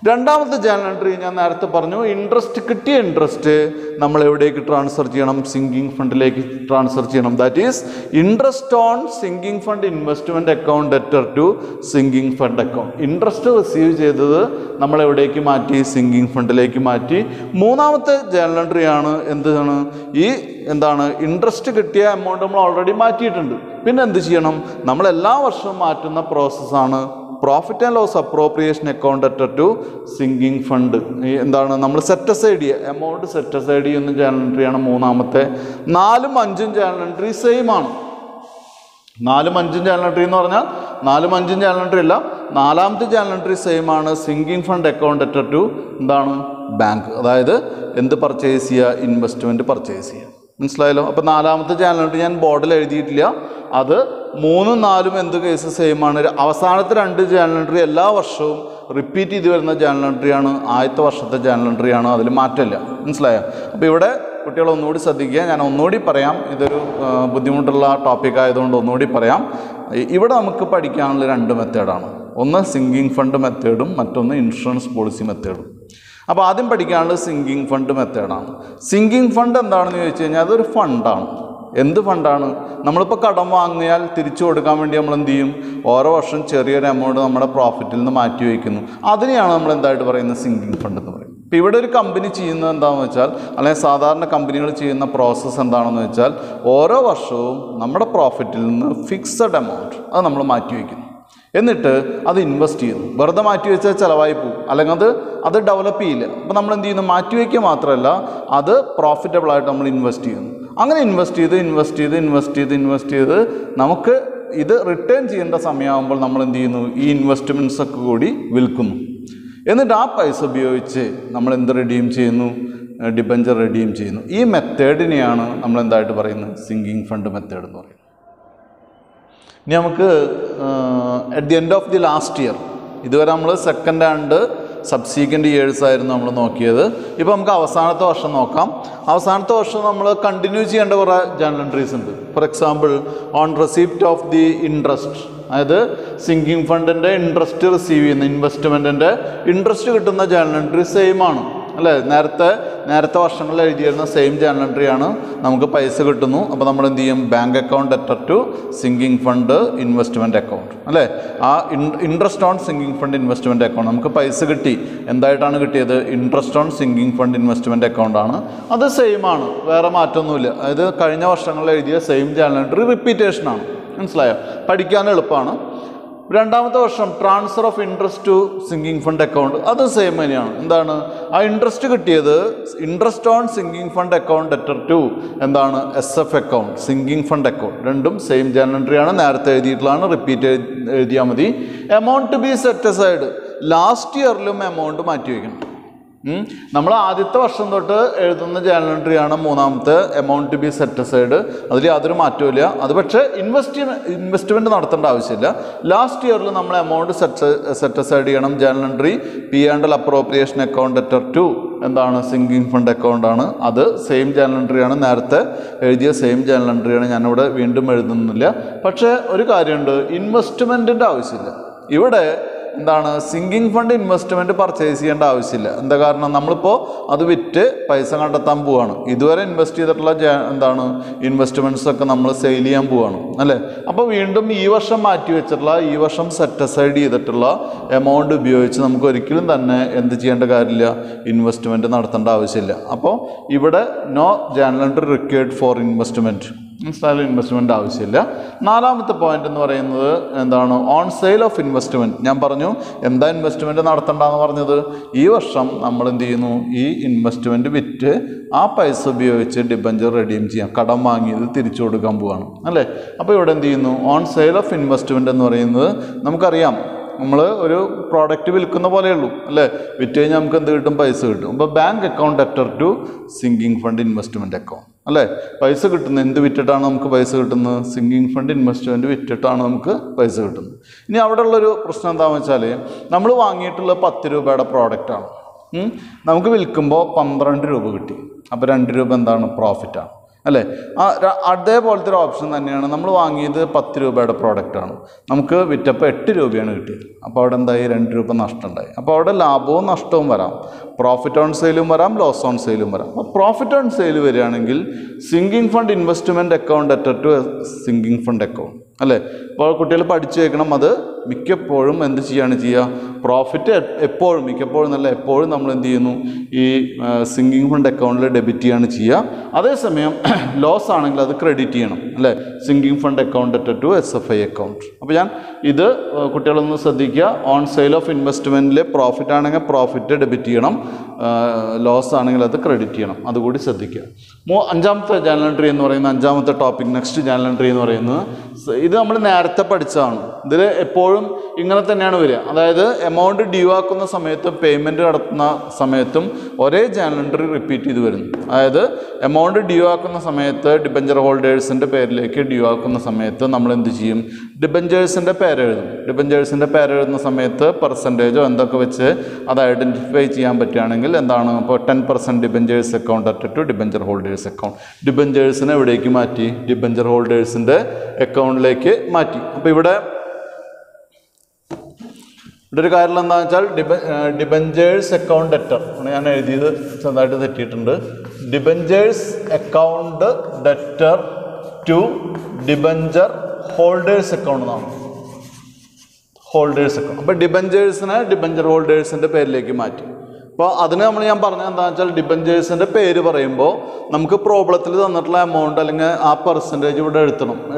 രണ്ടാമത്തെ ജേണൽ എൻട്രി ഞാൻ നേരത്തെ പറഞ്ഞു, ഇൻട്രസ്റ്റ് കിട്ടിയ ഇൻട്രസ്റ്റ് നമ്മൾ എവിടേക്ക് ട്രാൻസ്ഫർ ചെയ്യണം, സിങ്കിങ് ഫണ്ടിലേക്ക് ട്രാൻസ്ഫർ ചെയ്യണം. That is interest on sinking fund investment account debtor to sinking fund account. Interest receive ചെയ്തത് നമ്മൾ എവിടേക്ക് മാറ്റി, സിങ്കിങ് ഫണ്ടിലേക്ക് മാറ്റി. മൂന്നാമത്തെ ജേണൽ എൻട്രി ആണ് എന്താണ്, ഈ എന്താണ്, ഇൻട്രസ്റ്റ് കിട്ടിയ എമൗണ്ട് നമ്മൾ ഓൾറെഡി മാറ്റിയിട്ടുണ്ട്. പിന്നെ എന്ത് ചെയ്യണം? നമ്മൾ എല്ലാ വർഷവും മാറ്റുന്ന പ്രോസസ്സാണ് profit and loss appropriation account അറ്റർ ടു സിങ്കിങ് ഫണ്ട്. എന്താണ് നമ്മൾ സെറ്റ് അസൈഡ് ചെയ്യുക, എമൗണ്ട് സെറ്റ് അസൈഡ് ചെയ്യുന്ന ജേണൽ എൻട്രിയാണ് മൂന്നാമത്തെ. 4ഉം 5ഉം ജേണൽ എൻട്രി സെയിം ആണ്. 4ഉം 5ഉം ജേണൽ എൻട്രി എന്ന് പറഞ്ഞാൽ 4ഉം 5ഉം ജേണൽ എൻട്രി അല്ല, 4ാമത്തെ ജേണൽ എൻട്രി സെയിം ആണ്. സിങ്കിങ് ഫണ്ട് അക്കൗണ്ട് അറ്റർ ടു എന്താണ് ബാങ്ക്, അതായത് എന്ത് പർച്ചേസ് ചെയ്യുക? ഇൻവെസ്റ്റ്മെൻറ്റ് പർച്ചേസ് ചെയ്യുക. മനസ്സിലായല്ലോ? അപ്പോൾ 4ാമത്തെ ജേണൽ എൻട്രി ഞാൻ ബോർഡിൽ എഴുതിയിട്ടില്ല. അത് 3ഉം 4ഉം എന്ത് കേസ് സെയിം ആണ്. അവസാനത്തെ 2 ജേണൽ എൻട്രി എല്ലാ വർഷവും റിപ്പീറ്റ് ചെയ്ത് വരുന്ന ജേണൽ എൻട്രിയാണ്. ആദ്യത്തെ വർഷത്തെ ജേണൽ എൻട്രിയാണ്, അതിൽ മാറ്റമില്ല. മനസ്സിലായോ? അപ്പോൾ ഇവിടെ കുട്ടികൾ ഒന്നുകൂടി ശ്രദ്ധിക്കുക. ഞാൻ ഒന്നുകൂടി പറയാം, ഇതൊരു ബുദ്ധിമുട്ടുള്ള ടോപ്പിക് ആയതുകൊണ്ട് ഒന്നുകൂടി പറയാം. ഇവിടെ നമുക്ക് പഠിക്കാനുള്ള 2 മെത്തേഡാണ്. ഒന്ന് സിങ്കിങ് ഫണ്ട് മെത്തേഡും മറ്റൊന്ന് ഇൻഷുറൻസ് പോളിസി മെത്തേഡും. അപ്പോൾ ആദ്യം പഠിക്കാനുള്ളത് സിങ്കിങ് ഫണ്ട് മെത്തേഡാണ്. സിങ്കിങ് ഫണ്ട് എന്താണെന്ന് ചോദിച്ചു കഴിഞ്ഞാൽ അതൊരു ഫണ്ടാണ്. എന്ത് ഫണ്ടാണ്? നമ്മളിപ്പോൾ കടം വാങ്ങിയാൽ തിരിച്ചു കൊടുക്കാൻ വേണ്ടി നമ്മൾ എന്ത് ചെയ്യും? ഓരോ വർഷം ചെറിയൊരു എമൗണ്ട് നമ്മുടെ പ്രോഫിറ്റിൽ നിന്ന് മാറ്റി വയ്ക്കുന്നു. അതിനെയാണ് നമ്മൾ എന്തായിട്ട് പറയുന്നത്? സിങ്കിങ് ഫണ്ട് എന്ന് പറയും. ഇപ്പോൾ ഇവിടെ ഒരു കമ്പനി ചെയ്യുന്നത് എന്താണെന്ന് വെച്ചാൽ, അല്ലെങ്കിൽ സാധാരണ കമ്പനികൾ ചെയ്യുന്ന പ്രോസസ്സ് എന്താണെന്ന് വെച്ചാൽ, ഓരോ വർഷവും നമ്മുടെ പ്രോഫിറ്റിൽ നിന്ന് ഫിക്സഡ് എമൗണ്ട് അത് നമ്മൾ മാറ്റി വയ്ക്കുന്നു. എന്നിട്ട് അത് ഇൻവെസ്റ്റ് ചെയ്യുന്നു. വെറുതെ മാറ്റി വെച്ചാൽ ചിലവായി പോകും, അല്ലെങ്കിൽ അത് ഡെവലപ്പ് ചെയ്യില്ല. അപ്പോൾ നമ്മൾ എന്ത് ചെയ്യുന്നു? മാറ്റി വയ്ക്കുക മാത്രമല്ല, അത് പ്രോഫിറ്റബിളായിട്ട് നമ്മൾ ഇൻവെസ്റ്റ് ചെയ്യുന്നു. അങ്ങനെ ഇൻവെസ്റ്റ് ചെയ്ത് നമുക്ക് ഇത് റിട്ടേൺ ചെയ്യേണ്ട സമയമാകുമ്പോൾ നമ്മൾ എന്ത് ചെയ്യുന്നു? ഈ ഇൻവെസ്റ്റ്മെൻറ്റ്സ് ഒക്കെ കൂടി വിൽക്കുന്നു. എന്നിട്ട് ആ പൈസ ഉപയോഗിച്ച് നമ്മൾ എന്ത് റെഡീം ചെയ്യുന്നു? ഡിബഞ്ചർ റെഡീം ചെയ്യുന്നു. ഈ മെത്തേഡിനെയാണ് നമ്മൾ എന്തായിട്ട് പറയുന്നത്? സിങ്കിങ് ഫണ്ട് മെത്തേഡ് എന്ന് പറയുന്നത്. ഇനി നമുക്ക് at the end of the last year, ഇതുവരെ നമ്മൾ സെക്കൻഡ് ആൻഡ് സബ്സീക്വൻ്റ് ഇയേഴ്സ് ആയിരുന്നു നമ്മൾ നോക്കിയത്. ഇപ്പോൾ നമുക്ക് അവസാനത്തെ വർഷം നോക്കാം. അവസാനത്തെ വർഷം നമ്മൾ കണ്ടിന്യൂ ചെയ്യേണ്ട കുറേ ജേണൽ എൻട്രീസ് ഉണ്ട്. For example, on receipt of the interest, അതായത് സിങ്കിങ് ഫണ്ടിൻ്റെ ഇൻട്രസ്റ്റ് റിസീവ് ചെയ്യുന്ന ഇൻവെസ്റ്റ്മെൻറ്റിൻ്റെ ഇൻട്രസ്റ്റ് കിട്ടുന്ന ജേണൽ എൻട്രി സെയിം ആണ് അല്ലേ? നേരത്തെ വർഷങ്ങളിൽ എഴുതിയിരുന്ന സെയിം ജേണൽ എൻട്രിയാണ്. നമുക്ക് പൈസ കിട്ടുന്നു. അപ്പോൾ നമ്മൾ എന്ത് ചെയ്യും? ബാങ്ക് അക്കൗണ്ട് അറ്റർ to sinking fund investment account അല്ലേ? ആ interest on sinking fund investment account നമുക്ക് പൈസ കിട്ടി. എന്തായിട്ടാണ് കിട്ടിയത്? ഇൻട്രസ്റ്റ് ഓൺ സിങ്കിങ് ഫണ്ട് ഇൻവെസ്റ്റ്മെൻറ്റ് അക്കൗണ്ടാണ്. അത് സെയിം ആണ്, വേറെ മാറ്റമൊന്നുമില്ല. അതായത് കഴിഞ്ഞ വർഷങ്ങളിൽ എഴുതിയ സെയിം ജേണൽ എൻട്രി റിപ്പീറ്റേഷനാണ്. മനസ്സിലായോ? പഠിക്കാൻ എളുപ്പമാണ്. രണ്ടാമത്തെ വർഷം transfer of interest to sinking fund account, അത് സെയിം തന്നെയാണ്. എന്താണ് ആ ഇൻട്രസ്റ്റ് കിട്ടിയത്? Interest on sinking fund account അറ്റർ ടു എന്താണ്? SF account, sinking fund account. രണ്ടും സെയിം ജേണൽ എൻട്രിയാണ്. നേരത്തെ എഴുതിയിട്ടുള്ളതാണ്, റിപ്പീറ്റ് എഴുതിയാൽ മതി. Amount to be set aside, last ഇയറിലും എമൗണ്ട് മാറ്റി വയ്ക്കണം. നമ്മൾ ആദ്യത്തെ വർഷം തൊട്ട് എഴുതുന്ന ജേണൽ എൻട്രിയാണ് മൂന്നാമത്തെ, amount to be set aside. അതിൽ യാതൊരു മാറ്റവും. അത് പക്ഷേ ഇൻവെസ്റ്റ്മെൻറ്റ് നടത്തേണ്ട ആവശ്യമില്ല. ലാസ്റ്റ് ഇയറിൽ നമ്മൾ എമൗണ്ട് സെറ്റ് അസൈഡ് ചെയ്യണം. Journal entry P and appropriation account അറ്റർ ടു എന്താണ്? സിങ്കിങ് ഫണ്ട് അക്കൗണ്ടാണ്. അത് സെയിം ജേണൽ എൻട്രിയാണ്, നേരത്തെ എഴുതിയ സെയിം ജേണൽ എൻട്രിയാണ്. ഞാനിവിടെ വീണ്ടും എഴുതുന്നില്ല. പക്ഷേ ഒരു കാര്യമുണ്ട്, ഇൻവെസ്റ്റ്മെൻറ്റിൻ്റെ ആവശ്യമില്ല. ഇവിടെ എന്താണ്? സിങ്കിങ് ഫണ്ട് ഇൻവെസ്റ്റ്മെൻറ്റ് പർച്ചേസ് ചെയ്യേണ്ട ആവശ്യമില്ല. എന്താ കാരണം? നമ്മളിപ്പോൾ അത് വിറ്റ് പൈസ കണ്ടെത്താൻ പോവുകയാണ്. ഇതുവരെ ഇൻവെസ്റ്റ് ചെയ്തിട്ടുള്ള എന്താണ് ഇൻവെസ്റ്റ്മെൻറ്റ്സ് ഒക്കെ നമ്മൾ സെയിൽ ചെയ്യാൻ പോവുകയാണ് അല്ലേ? അപ്പോൾ വീണ്ടും ഈ വർഷം മാറ്റി വെച്ചിട്ടുള്ള, ഈ വർഷം സെറ്റ് അസൈഡ് ചെയ്തിട്ടുള്ള എമൗണ്ട് ഉപയോഗിച്ച് നമുക്ക് ഒരിക്കലും തന്നെ എന്ത് ചെയ്യേണ്ട കാര്യമില്ല? ഇൻവെസ്റ്റ്മെൻറ്റ് നടത്തേണ്ട ആവശ്യമില്ല. അപ്പോൾ ഇവിടെ no journal entry required for investment. മനസ്സിലായാലും ഇൻവെസ്റ്റ്മെൻറ്റ് ആവശ്യമില്ല. നാലാമത്തെ പോയിന്റ് എന്ന് പറയുന്നത് എന്താണ്? On sale of investment. ഞാൻ പറഞ്ഞു എന്താ ഇൻവെസ്റ്റ്മെൻറ്റ് നടത്തണ്ടെന്ന് പറഞ്ഞത്? ഈ വർഷം നമ്മൾ എന്ത് ചെയ്യുന്നു? ഈ ഇൻവെസ്റ്റ്മെൻറ്റ് വിറ്റ് ആ പൈസ ഉപയോഗിച്ച് ഡിബഞ്ചർ റെഡീം ചെയ്യാം. കടം വാങ്ങിയത് തിരിച്ചു കൊടുക്കാൻ പോവുകയാണ് അല്ലേ? അപ്പോൾ ഇവിടെ എന്ത് ചെയ്യുന്നു? ഓൺ സെയിൽ ഓഫ് ഇൻവെസ്റ്റ്മെൻറ്റ് എന്ന് പറയുന്നത് നമുക്കറിയാം, നമ്മൾ ഒരു പ്രോഡക്റ്റ് വിൽക്കുന്ന പോലെയുള്ളൂ അല്ലേ? വിറ്റ് കഴിഞ്ഞാൽ നമുക്ക് എന്ത് കിട്ടും? പൈസ കിട്ടും. അപ്പോൾ ബാങ്ക് അക്കൗണ്ട് അറ്റർ to sinking fund investment account അല്ലേ? പൈസ കിട്ടുന്നത് എന്ത് വിറ്റിട്ടാണ് നമുക്ക് പൈസ കിട്ടുന്നത്? സിങ്കിങ് ഫണ്ട് ഇൻവെസ്റ്റ്മെൻറ്റ് വിറ്റിട്ടാണ് നമുക്ക് പൈസ കിട്ടുന്നത്. ഇനി അവിടെ ഉള്ളൊരു പ്രശ്നം എന്താണെന്ന് വെച്ചാൽ, നമ്മൾ വാങ്ങിയിട്ടുള്ള 10 രൂപയുടെ പ്രോഡക്റ്റാണ്. നമുക്ക് വിൽക്കുമ്പോൾ 12 രൂപ കിട്ടി. അപ്പോൾ 2 രൂപ എന്താണ്? പ്രോഫിറ്റാണ് അല്ലേ? അതേപോലത്തെ ഒരു ഓപ്ഷൻ തന്നെയാണ്. നമ്മൾ വാങ്ങിയത് 10 രൂപയുടെ പ്രോഡക്റ്റാണ്, നമുക്ക് വിറ്റപ്പോൾ 8 രൂപയാണ് കിട്ടിയത്. അപ്പോൾ അവിടെ എന്തായി? 2 രൂപ നഷ്ടമുണ്ടായി. അപ്പോൾ അവിടെ ലാഭവും നഷ്ടവും വരാം. പ്രോഫിറ്റ് ഓൺ സെയിലും വരാം, ലോസ് ഓൺ സെയിലും വരാം. അപ്പോൾ പ്രോഫിറ്റ് ഓൺ സെയിൽ വരികയാണെങ്കിൽ സിങ്കിങ് ഫണ്ട് ഇൻവെസ്റ്റ്മെൻറ്റ് അക്കൗണ്ട് അറ്റർ ടു സിങ്കിങ് ഫണ്ട് അക്കൗണ്ട് അല്ലേ? ഇപ്പോൾ കുട്ടികൾ പഠിച്ചു വെക്കണം, അത് മിക്കപ്പോഴും എന്ത് ചെയ്യാണ് ചെയ്യുക, പ്രോഫിറ്റ് എപ്പോഴും, മിക്കപ്പോഴും നല്ല എപ്പോഴും നമ്മൾ എന്ത് ചെയ്യുന്നു, ഈ സിങ്കിങ് ഫണ്ട് അക്കൗണ്ടിൽ ഡെബിറ്റ് ചെയ്യാണ് ചെയ്യുക. അതേസമയം ലോസ് ആണെങ്കിൽ അത് ക്രെഡിറ്റ് ചെയ്യണം, അല്ലേ? Sinking fund account to SFI account. അപ്പോൾ ഞാൻ ഇത് കുട്ടികളൊന്ന് ശ്രദ്ധിക്കുക. ഓൺ സെയിൽ ഓഫ് ഇൻവെസ്റ്റ്മെൻറ്റിൽ പ്രോഫിറ്റ് ആണെങ്കിൽ പ്രോഫിറ്റ് ഡെബിറ്റ് ചെയ്യണം, ലോസ് ആണെങ്കിൽ അത് ക്രെഡിറ്റ് ചെയ്യണം, അതുകൂടി ശ്രദ്ധിക്കുക. അഞ്ചാമത്തെ ജേർണൽ എൻട്രി എന്ന് പറയുന്ന അഞ്ചാമത്തെ ടോപ്പിക്, നെക്സ്റ്റ് ജേർണൽ എൻട്രി എന്ന് പറയുന്നത് ഇത് നമ്മൾ നേരത്തെ പഠിച്ചതാണ്. ഇതിൽ എപ്പോഴും ഇങ്ങനെ തന്നെയാണ് വരിക. അതായത് എമൗണ്ട് ഡ്യൂ ആക്കുന്ന സമയത്തും പേയ്മെൻറ്റ് നടത്തുന്ന സമയത്തും ഒരേ ജേർണൽ എൻട്രി റിപ്പീറ്റ് ചെയ്ത് വരുന്നു. അതായത് എമൗണ്ട് ഡ്യൂ ആക്കുന്ന സമയത്ത് ഡിബഞ്ചർ ഹോൾഡേഴ്സിൻ്റെ പേരിലേക്ക് ഡ്യൂ ആക്കുന്ന സമയത്ത് നമ്മൾ എന്ത് ചെയ്യും, ഡിബഞ്ചേഴ്സിൻ്റെ പേരെഴുതും. ഡിബഞ്ചേഴ്സിൻ്റെ പേരെഴുതുന്ന സമയത്ത് പെർസെൻറ്റേജോ എന്തൊക്കെ വെച്ച് അത് ഐഡൻറ്റിഫൈ ചെയ്യാൻ പറ്റുകയാണെങ്കിൽ എന്താണ്, ഇപ്പോൾ 10% debentures account to debenture holders account. ഡിബഞ്ചേഴ്സിനെ എവിടേക്ക് മാറ്റി, ഡിബഞ്ചർ ഹോൾഡേഴ്സിൻ്റെ അക്കൗണ്ടിലേക്ക് മാറ്റി. അപ്പോൾ ഇവിടെ ഒരു കാര്യം എന്താണെന്ന് വെച്ചാൽ ഡിബഞ്ചേഴ്സ് അക്കൗണ്ട് ഡെറ്റർ ഞാൻ എഴുതിയത് ചെറുതായിട്ട് തെറ്റിയിട്ടുണ്ട്. Debentures account debtor to debenture holders account എന്നാണ്, ഹോൾഡേഴ്സ് അക്കൗണ്ട്. അപ്പോൾ ഡിബഞ്ചേഴ്സിനെ ഡിബഞ്ചർ ഹോൾഡേഴ്സിൻ്റെ പേരിലേക്ക് മാറ്റി. അപ്പോൾ അതിന് ഞാൻ പറഞ്ഞത് എന്താണെന്ന് വെച്ചാൽ ഡിബഞ്ചേഴ്സിൻ്റെ പേര് പറയുമ്പോൾ നമുക്ക് പ്രോബ്ലത്തിൽ തന്നിട്ടുള്ള എമൗണ്ട് അല്ലെങ്കിൽ ആ പെർസെൻറ്റേജ് ഇവിടെ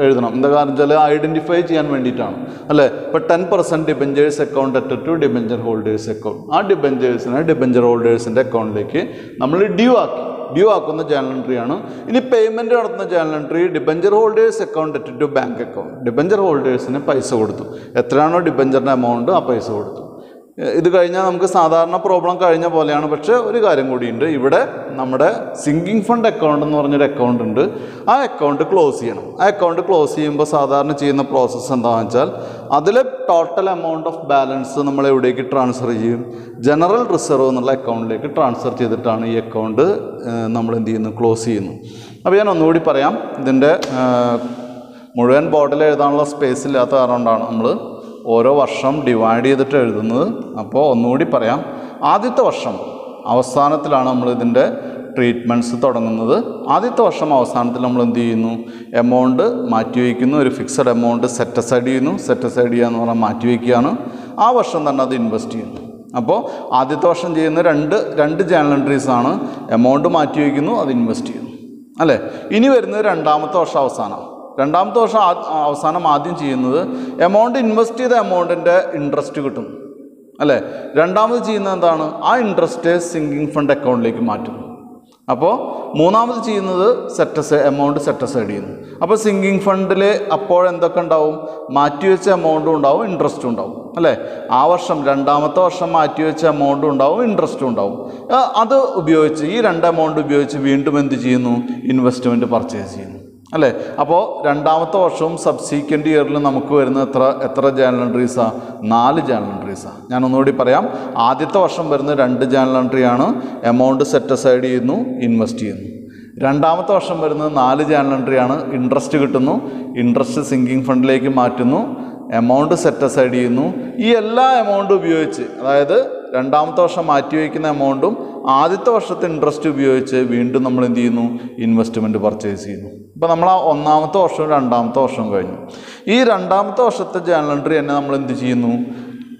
എഴുതണം. എന്താ കാരണം വെച്ചാൽ ഐഡൻറ്റിഫൈ ചെയ്യാൻ വേണ്ടിയിട്ടാണ്, അല്ലേ? ഇപ്പോൾ 10% debentures account at to debenture holders account. ആ ഡിബഞ്ചേഴ്സിനെ ഡിബഞ്ചർ ഹോൾഡേഴ്സിൻ്റെ അക്കൗണ്ടിലേക്ക് നമ്മൾ ഡ്യൂ ആക്കുന്ന ജേർണൽ എൻട്രിയാണ്. ഇനി പേയ്മെൻറ്റ് നടത്തുന്ന journal entry debenture holders account at to bank account. Debenture ഹോൾഡേഴ്സിന് പൈസ കൊടുത്തു, എത്രയാണോ ഡിബഞ്ചറിൻ്റെ എമൗണ്ട് ആ പൈസ കൊടുത്തു. ഇത് കഴിഞ്ഞാൽ നമുക്ക് സാധാരണ പ്രോബ്ലം കഴിഞ്ഞ പോലെയാണ്. പക്ഷേ ഒരു കാര്യം കൂടിയുണ്ട്, ഇവിടെ നമ്മുടെ സിങ്കിങ് ഫണ്ട് അക്കൗണ്ട് എന്ന് പറഞ്ഞൊരു അക്കൗണ്ട് ഉണ്ട്. ആ അക്കൗണ്ട് ക്ലോസ് ചെയ്യണം. ആ അക്കൗണ്ട് ക്ലോസ് ചെയ്യുമ്പോൾ സാധാരണ ചെയ്യുന്ന പ്രോസസ്സ് എന്താണെന്ന് വെച്ചാൽ അതിലെ ടോട്ടൽ എമൗണ്ട് ഓഫ് ബാലൻസ് നമ്മൾ എവിടേക്ക് ട്രാൻസ്ഫർ ചെയ്യും, ജനറൽ റിസർവ് എന്നുള്ള അക്കൗണ്ടിലേക്ക് ട്രാൻസ്ഫർ ചെയ്തിട്ടാണ് ഈ അക്കൗണ്ട് നമ്മൾ എന്ത് ചെയ്യുന്നു, ക്ലോസ് ചെയ്യുന്നു. അപ്പോൾ ഞാൻ ഒന്നുകൂടി പറയാം. ഇതിൻ്റെ മുഴുവൻ ബോർഡിൽ എഴുതാനുള്ള സ്പേസ് ഇല്ലാത്ത കാരണം കൊണ്ടാണ് നമ്മൾ ഓരോ വർഷം ഡിവൈഡ് ചെയ്തിട്ട് എഴുതുന്നത്. അപ്പോൾ ഒന്നുകൂടി പറയാം. ആദ്യത്തെ വർഷം അവസാനത്തിലാണ് നമ്മൾ ഇതിൻ്റെ ട്രീറ്റ്മെൻറ്റ്സ് തുടങ്ങുന്നത്. ആദ്യത്തെ വർഷം അവസാനത്തിൽ നമ്മൾ എന്ത് ചെയ്യുന്നു, എമൗണ്ട് മാറ്റിവെക്കുന്നു. ഒരു ഫിക്സഡ് എമൗണ്ട് സെറ്റ് അസൈഡ് ചെയ്യുന്നു. സെറ്റ് അസൈഡ് ചെയ്യുക എന്ന് പറഞ്ഞാൽ മാറ്റിവെക്കുകയാണ്. ആ വർഷം തന്നെ അത് ഇൻവെസ്റ്റ് ചെയ്യുന്നു. അപ്പോൾ ആദ്യത്തെ വർഷം ചെയ്യുന്ന രണ്ട് ജേർണൽ എൻട്രീസാണ്. എമൗണ്ട് മാറ്റിവെക്കുന്നു, അത് ഇൻവെസ്റ്റ് ചെയ്യുന്നു, അല്ലേ? ഇനി വരുന്നത് രണ്ടാമത്തെ വർഷം അവസാനം. രണ്ടാമത്തെ വർഷം അവസാനം ആദ്യം ചെയ്യുന്നത് എമൗണ്ട് ഇൻവെസ്റ്റ് ചെയ്ത എമൗണ്ടിൻ്റെ ഇൻട്രസ്റ്റ് കിട്ടും, അല്ലേ? രണ്ടാമത് ചെയ്യുന്നത് എന്താണ്, ആ ഇൻട്രസ്റ്റ് സിങ്കിങ് ഫണ്ട് അക്കൗണ്ടിലേക്ക് മാറ്റും. അപ്പോൾ മൂന്നാമത് ചെയ്യുന്നത് എമൗണ്ട് സെറ്റ് അസൈഡ് ചെയ്യുന്നു. അപ്പോൾ സിങ്കിങ് ഫണ്ടിൽ അപ്പോഴെന്തൊക്കെ ഉണ്ടാവും, മാറ്റിവെച്ച എമൗണ്ടും ഉണ്ടാവും, ഇൻട്രസ്റ്റും ഉണ്ടാവും, അല്ലേ? ആ വർഷം രണ്ടാമത്തെ വർഷം മാറ്റിവെച്ച എമൗണ്ടും ഉണ്ടാവും, ഇൻട്രസ്റ്റും ഉണ്ടാവും. അത് ഉപയോഗിച്ച് ഈ രണ്ട് എമൗണ്ട് ഉപയോഗിച്ച് വീണ്ടും എന്ത് ചെയ്യുന്നു, ഇൻവെസ്റ്റ്മെൻറ്റ് പർച്ചേസ് ചെയ്യുന്നു, അല്ലേ? അപ്പോൾ രണ്ടാമത്തെ വർഷവും സബ്സീക്വൻ്റ് ഇയറിൽ നമുക്ക് വരുന്ന എത്ര ജേർണൽ എൻട്രീസാണ്, 4 ജേർണൽ എൻട്രീസാണ്. ഞാൻ ഒന്നുകൂടി പറയാം. ആദ്യത്തെ വർഷം വരുന്ന 2 ജേർണൽ എൻട്രിയാണ്, എമൗണ്ട് സെറ്റ് അസൈഡ് ചെയ്യുന്നു, ഇൻവെസ്റ്റ് ചെയ്യുന്നു. രണ്ടാമത്തെ വർഷം വരുന്നത് 4 ജേർണൽ എൻട്രിയാണ്, ഇൻട്രസ്റ്റ് കിട്ടുന്നു, ഇൻട്രസ്റ്റ് സിങ്കിങ് ഫണ്ടിലേക്ക് മാറ്റുന്നു, എമൗണ്ട് സെറ്റ് അസൈഡ് ചെയ്യുന്നു. ഈ എല്ലാ എമൗണ്ടും ഉപയോഗിച്ച്, അതായത് രണ്ടാമത്തെ വർഷം മാറ്റിവെക്കുന്ന എമൗണ്ടും ആദ്യത്തെ വർഷത്തെ ഇൻട്രസ്റ്റ് ഉപയോഗിച്ച് വീണ്ടും നമ്മൾ എന്ത് ചെയ്യുന്നു, ഇൻവെസ്റ്റ്മെൻറ്റ് പർച്ചേസ് ചെയ്യുന്നു. ഇപ്പോൾ നമ്മൾ ആ ഒന്നാമത്തെ വർഷവും രണ്ടാമത്തെ വർഷവും കഴിഞ്ഞു. ഈ രണ്ടാമത്തെ വർഷത്തെ ജേർണൽ എൻട്രി തന്നെ നമ്മൾ എന്ത് ചെയ്യുന്നു,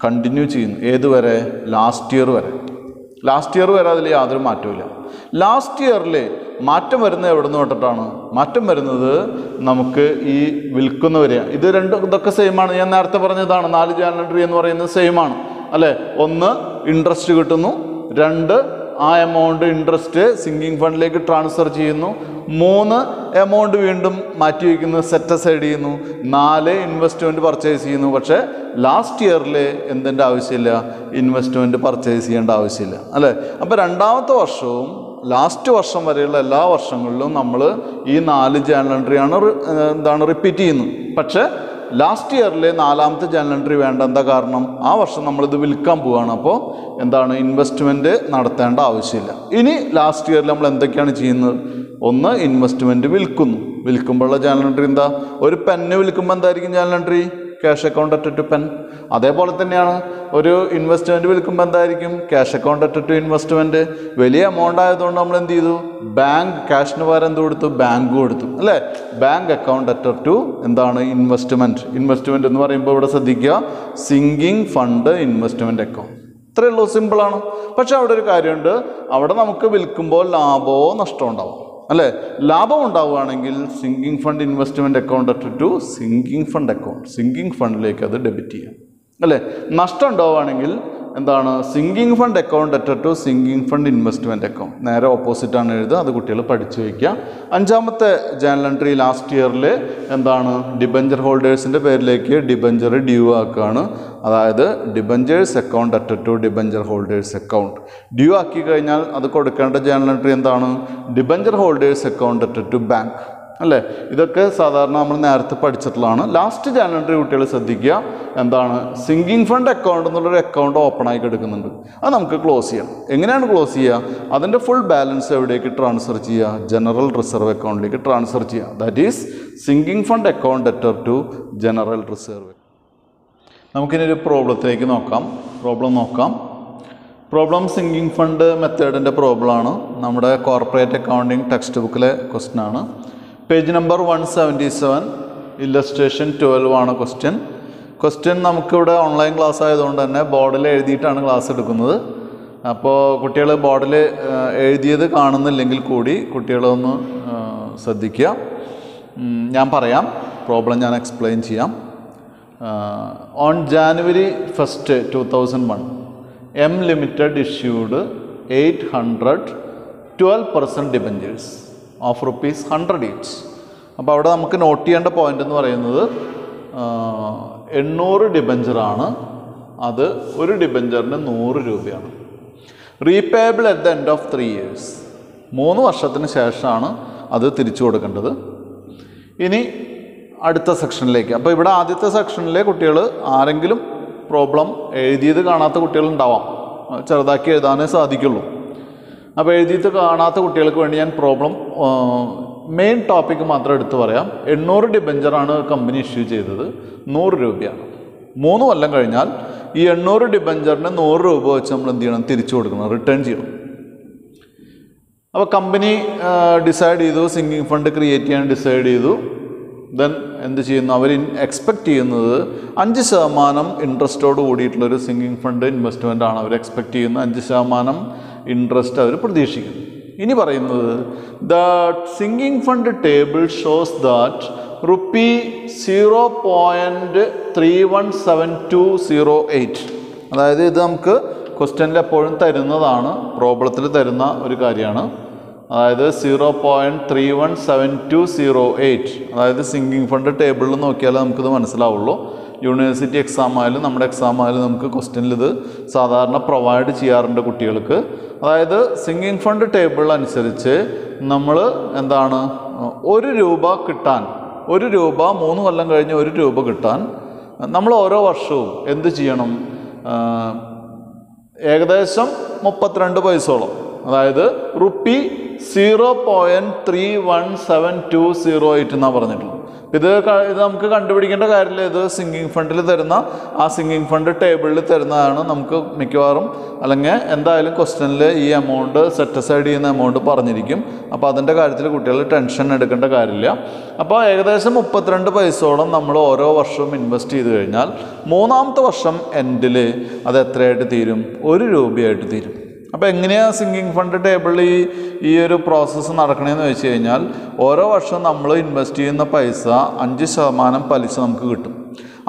കണ്ടിന്യൂ ചെയ്യുന്നു. ഏതുവരെ, ലാസ്റ്റ് ഇയർ വരെ. ലാസ്റ്റ് ഇയർ വരെ അതിൽ യാതൊരു മാറ്റമില്ല. ലാസ്റ്റ് ഇയറിൽ മാറ്റം വരുന്നത് എവിടെ നിന്ന് തൊട്ടിട്ടാണ്, മാറ്റം വരുന്നത് നമുക്ക് ഈ വിൽക്കുന്നവരെയാണ്. ഇത് ഇതൊക്കെ സെയിമാണ്. ഞാൻ നേരത്തെ പറഞ്ഞതാണ്, 4 ജേർണൽ എൻട്രി എന്ന് പറയുന്നത് സെയിമാണ്, അല്ലേ? 1 ഇൻട്രസ്റ്റ് കിട്ടുന്നു, 2 ആ എമൗണ്ട് ഇൻട്രസ്റ്റ് സിങ്കിങ് ഫണ്ടിലേക്ക് ട്രാൻസ്ഫർ ചെയ്യുന്നു, 3 എമൗണ്ട് വീണ്ടും മാറ്റിവെക്കുന്നു, സെറ്റ് അസൈഡ് ചെയ്യുന്നു, 4 ഇൻവെസ്റ്റ്മെൻറ്റ് പർച്ചേസ് ചെയ്യുന്നു. പക്ഷേ ലാസ്റ്റ് ഇയറിൽ എന്തിൻ്റെ ആവശ്യമില്ല, ഇൻവെസ്റ്റ്മെൻറ്റ് പർച്ചേസ് ചെയ്യേണ്ട ആവശ്യമില്ല, അല്ലേ? അപ്പോൾ രണ്ടാമത്തെ വർഷവും ലാസ്റ്റ് വർഷം വരെയുള്ള എല്ലാ വർഷങ്ങളിലും നമ്മൾ ഈ 4 ജേർണൽ എൻട്രിയാണ് റിപ്പീറ്റ് ചെയ്യുന്നത്. പക്ഷേ ലാസ്റ്റ് ഇയറിലെ 4ാമത്തെ ജേർണൽ എൻട്രി വേണ്ട. എന്താ കാരണം, ആ വർഷം നമ്മളിത് വിൽക്കാൻ പോവുകയാണ്. അപ്പോൾ ഇൻവെസ്റ്റ്മെൻറ്റ് നടത്തേണ്ട ആവശ്യമില്ല. ഇനി ലാസ്റ്റ് ഇയറിൽ നമ്മൾ എന്തൊക്കെയാണ് ചെയ്യുന്നത്, 1 ഇൻവെസ്റ്റ്മെൻറ്റ് വിൽക്കുമ്പോഴുള്ള ജേർണൽ എൻട്രി എന്താ, ഒരു പെന്ന് വിൽക്കുമ്പോൾ എന്തായിരിക്കും journal entry, cash account at to pen. അതേപോലെ തന്നെയാണ് ഒരു ഇൻവെസ്റ്റ്മെൻറ്റ് വിൽക്കുമ്പോൾ എന്തായിരിക്കും cash account at to investment. വലിയ എമൗണ്ട് ആയതുകൊണ്ട് നമ്മൾ എന്ത് ചെയ്തു, ബാങ്ക് ക്യാഷിന് പകരം എന്ത് കൊടുത്തു, ബാങ്ക് കൊടുത്തു അല്ലേ. ബാങ്ക് അക്കൗണ്ട് അറ്റ് ടു എന്താണ് ഇൻവെസ്റ്റ്മെൻറ്റ്. ഇൻവെസ്റ്റ്മെൻറ്റ് എന്ന് പറയുമ്പോൾ ഇവിടെ ശ്രദ്ധിക്കുക, സിങ്കിങ് ഫണ്ട് ഇൻവെസ്റ്റ്മെൻറ്റ് അക്കൗണ്ട്. ഇത്രയേ ഉള്ളൂ, സിമ്പിളാണ്. പക്ഷെ അവിടെ ഒരു കാര്യമുണ്ട്, അവിടെ നമുക്ക് വിൽക്കുമ്പോൾ ലാഭമോ നഷ്ടമോ ഉണ്ടാവും അല്ലേ. ലാഭം ഉണ്ടാവുകയാണെങ്കിൽ sinking fund investment account at to sinking fund account, sinking ഫണ്ടിലേക്ക് അത് ഡെബിറ്റ് ചെയ്യാം അല്ലേ. നഷ്ടം ഉണ്ടാവുകയാണെങ്കിൽ എന്താണ്, sinking fund account at to sinking fund investment account. നേരെ ഓപ്പോസിറ്റാണ് എഴുതുക. അത് കുട്ടികൾ പഠിച്ചു വയ്ക്കുക. അഞ്ചാമത്തെ ജേണൽ എൻട്രി ലാസ്റ്റ് ഇയറിൽ എന്താണ്, ഡിബഞ്ചർ ഹോൾഡേഴ്സിൻ്റെ പേരിലേക്ക് ഡിബഞ്ചർ ഡ്യൂ ആക്കുകയാണ്. അതായത് debentures account at to debenture holders account. Due ആക്കി കഴിഞ്ഞാൽ അത് കൊടുക്കേണ്ട ജേണൽ എൻട്രി എന്താണ്, debenture holders account at to bank അല്ലേ. ഇതൊക്കെ സാധാരണ നമ്മൾ നേരത്തെ പഠിച്ചിട്ടുള്ളതാണ്. ലാസ്റ്റ് ജേണൽ എൻട്രി കുട്ടികൾ ശ്രദ്ധിക്കുക, എന്താണ്, സിങ്കിങ് ഫണ്ട് അക്കൗണ്ട് എന്നുള്ളൊരു അക്കൗണ്ട് ഓപ്പൺ ആയി കിടക്കുന്നുണ്ട്. അത് നമുക്ക് ക്ലോസ് ചെയ്യാം. എങ്ങനെയാണ് ക്ലോസ് ചെയ്യുക, അതിൻ്റെ ഫുൾ ബാലൻസ് എവിടേക്ക് ട്രാൻസ്ഫർ ചെയ്യുക, ജനറൽ റിസർവ് അക്കൗണ്ടിലേക്ക് ട്രാൻസ്ഫർ ചെയ്യുക. That is sinking fund account at to general reserve. നമുക്കിനി ഒരു പ്രോബ്ലത്തിലേക്ക് നോക്കാം. പ്രോബ്ലം സിങ്കിങ് ഫണ്ട് മെത്തേഡിൻ്റെ പ്രോബ്ലമാണ്. നമ്മുടെ കോർപ്പറേറ്റ് അക്കൗണ്ടിങ് ടെക്സ്റ്റ് ബുക്കിലെ ക്വസ്റ്റ്യൻ ആണ്. പേജ് നമ്പർ 177, ഇല്ലസ്ട്രേഷൻ 12 ആണ് ക്വസ്റ്റ്യൻ. നമുക്കിവിടെ ഓൺലൈൻ ക്ലാസ് ആയതുകൊണ്ട് തന്നെ ബോർഡിൽ എഴുതിയിട്ടാണ് ക്ലാസ് എടുക്കുന്നത്. അപ്പോൾ കുട്ടികൾ ബോർഡിൽ എഴുതിയത് കാണുന്നില്ലെങ്കിൽ കൂടി കുട്ടികളൊന്ന് ശ്രദ്ധിക്കുക. ഞാൻ പറയാം, പ്രോബ്ലം ഞാൻ എക്സ്പ്ലെയിൻ ചെയ്യാം. On January 1st, 2001, M Limited issued 812% debentures of rupees 100 each. അപ്പോൾ അവിടെ നമുക്ക് നോട്ട് ചെയ്യേണ്ട പോയിന്റ് എന്ന് പറയുന്നത് 800 ഡിബഞ്ചറാണ്. അത് ഒരു ഡിബഞ്ചറിന് 100 രൂപയാണ്. Repayable at the end of 3 years. 3 വർഷത്തിന് ശേഷമാണ് അത് തിരിച്ചു കൊടുക്കേണ്ടത്. ഇനി അടുത്ത സെക്ഷനിലേക്ക്. അപ്പോൾ ഇവിടെ ആദ്യത്തെ സെക്ഷനിലെ കുട്ടികൾ ആരെങ്കിലും പ്രോബ്ലം എഴുതിയത് കാണാത്ത കുട്ടികളുണ്ടാവാം, ചെറുതാക്കി എഴുതാനേ സാധിക്കുള്ളൂ. അപ്പോൾ എഴുതിയിട്ട് കാണാത്ത കുട്ടികൾക്ക് വേണ്ടി ഞാൻ പ്രോബ്ലം മെയിൻ ടോപ്പിക്ക് മാത്രം എടുത്തു പറയാം. 800 ഡിബഞ്ചറാണ് കമ്പനി ഇഷ്യൂ ചെയ്തത്, 100 രൂപയാണ്. 3 കൊല്ലം കഴിഞ്ഞാൽ ഈ 800 ഡിബഞ്ചറിന് 100 രൂപ വെച്ച് നമ്മൾ എന്ത് ചെയ്യണം, തിരിച്ചു കൊടുക്കണം, റിട്ടേൺ ചെയ്യണം. അപ്പോൾ കമ്പനി ഡിസൈഡ് ചെയ്തു, സിങ്കിങ് ഫണ്ട് ക്രിയേറ്റ് ചെയ്യാൻ ഡിസൈഡ് ചെയ്തു. ദെൻ എന്ത് ചെയ്യുന്നു, അവർ എക്സ്പെക്റ്റ് ചെയ്യുന്നത് 5% ഇൻട്രസ്റ്റോട് കൂടിയിട്ടുള്ളൊരു സിങ്കിങ് ഫണ്ട് ഇൻവെസ്റ്റ്മെൻ്റ് ആണ് അവർ എക്സ്പെക്റ്റ് ചെയ്യുന്നത്. 5% ഇൻട്രസ്റ്റ് അവർ പ്രതീക്ഷിക്കുന്നു. ഇനി പറയുന്നത്, the sinking fund table shows that ₹317,208. അതായത് ഇത് നമുക്ക് ക്വസ്റ്റ്യനിൽ എപ്പോഴും തരുന്നതാണ്, പ്രോബ്ലത്തിൽ തരുന്ന ഒരു കാര്യമാണ്. അതായത് 0.317208. അതായത് സിങ്കിങ് ഫണ്ട് ടേബിളിൽ നോക്കിയാൽ നമുക്കിത് മനസ്സിലാവുള്ളൂ. യൂണിവേഴ്സിറ്റി എക്സാം ആയാലും നമ്മുടെ എക്സാം ആയാലും നമുക്ക് ക്വസ്റ്റ്യനിൽ ഇത് സാധാരണ പ്രൊവൈഡ് ചെയ്യാറുണ്ട് കുട്ടികൾക്ക്. അതായത് സിങ്കിങ് ഫണ്ട് ടേബിൾ അനുസരിച്ച് നമ്മൾ എന്താണ്, 1 രൂപ കിട്ടാൻ, 1 രൂപ 3 കൊല്ലം കഴിഞ്ഞ് 1 രൂപ കിട്ടാൻ നമ്മൾ ഓരോ വർഷവും എന്ത് ചെയ്യണം, ഏകദേശം 32 പൈസയോളം, അതായത് ₹0.317208 എന്നാണ് പറഞ്ഞിട്ടുള്ളത്. ഇത് നമുക്ക് കണ്ടുപിടിക്കേണ്ട കാര്യമില്ല. ഇത് സിങ്കിങ് ഫണ്ടിൽ തരുന്ന ആ സിങ്കിങ് ഫണ്ട് ടേബിളിൽ തരുന്നതാണ്. നമുക്ക് മിക്കവാറും അല്ലെങ്കിൽ എന്തായാലും ക്വസ്റ്റ്യനിൽ ഈ എമൗണ്ട് സെറ്റ് അസൈഡ് ചെയ്യുന്ന എമൗണ്ട് പറഞ്ഞിരിക്കും. അപ്പോൾ അതിൻ്റെ കാര്യത്തിൽ കുട്ടികൾ ടെൻഷൻ എടുക്കേണ്ട കാര്യമില്ല. അപ്പോൾ ഏകദേശം 32 പൈസയോളം നമ്മൾ ഓരോ വർഷവും ഇൻവെസ്റ്റ് ചെയ്ത് കഴിഞ്ഞാൽ 3ാമത്തെ വർഷം എൻഡിൽ അത് എത്രയായിട്ട് തീരും, 1 രൂപയായിട്ട് തീരും. അപ്പോൾ എങ്ങനെയാണ് സിങ്കിങ് ഫണ്ട് ടേബിളിൽ ഈ ഒരു പ്രോസസ്സ് നടക്കണമെന്ന് വെച്ച് കഴിഞ്ഞാൽ, ഓരോ വർഷം നമ്മൾ ഇൻവെസ്റ്റ് ചെയ്യുന്ന പൈസ 5% പലിശ നമുക്ക് കിട്ടും.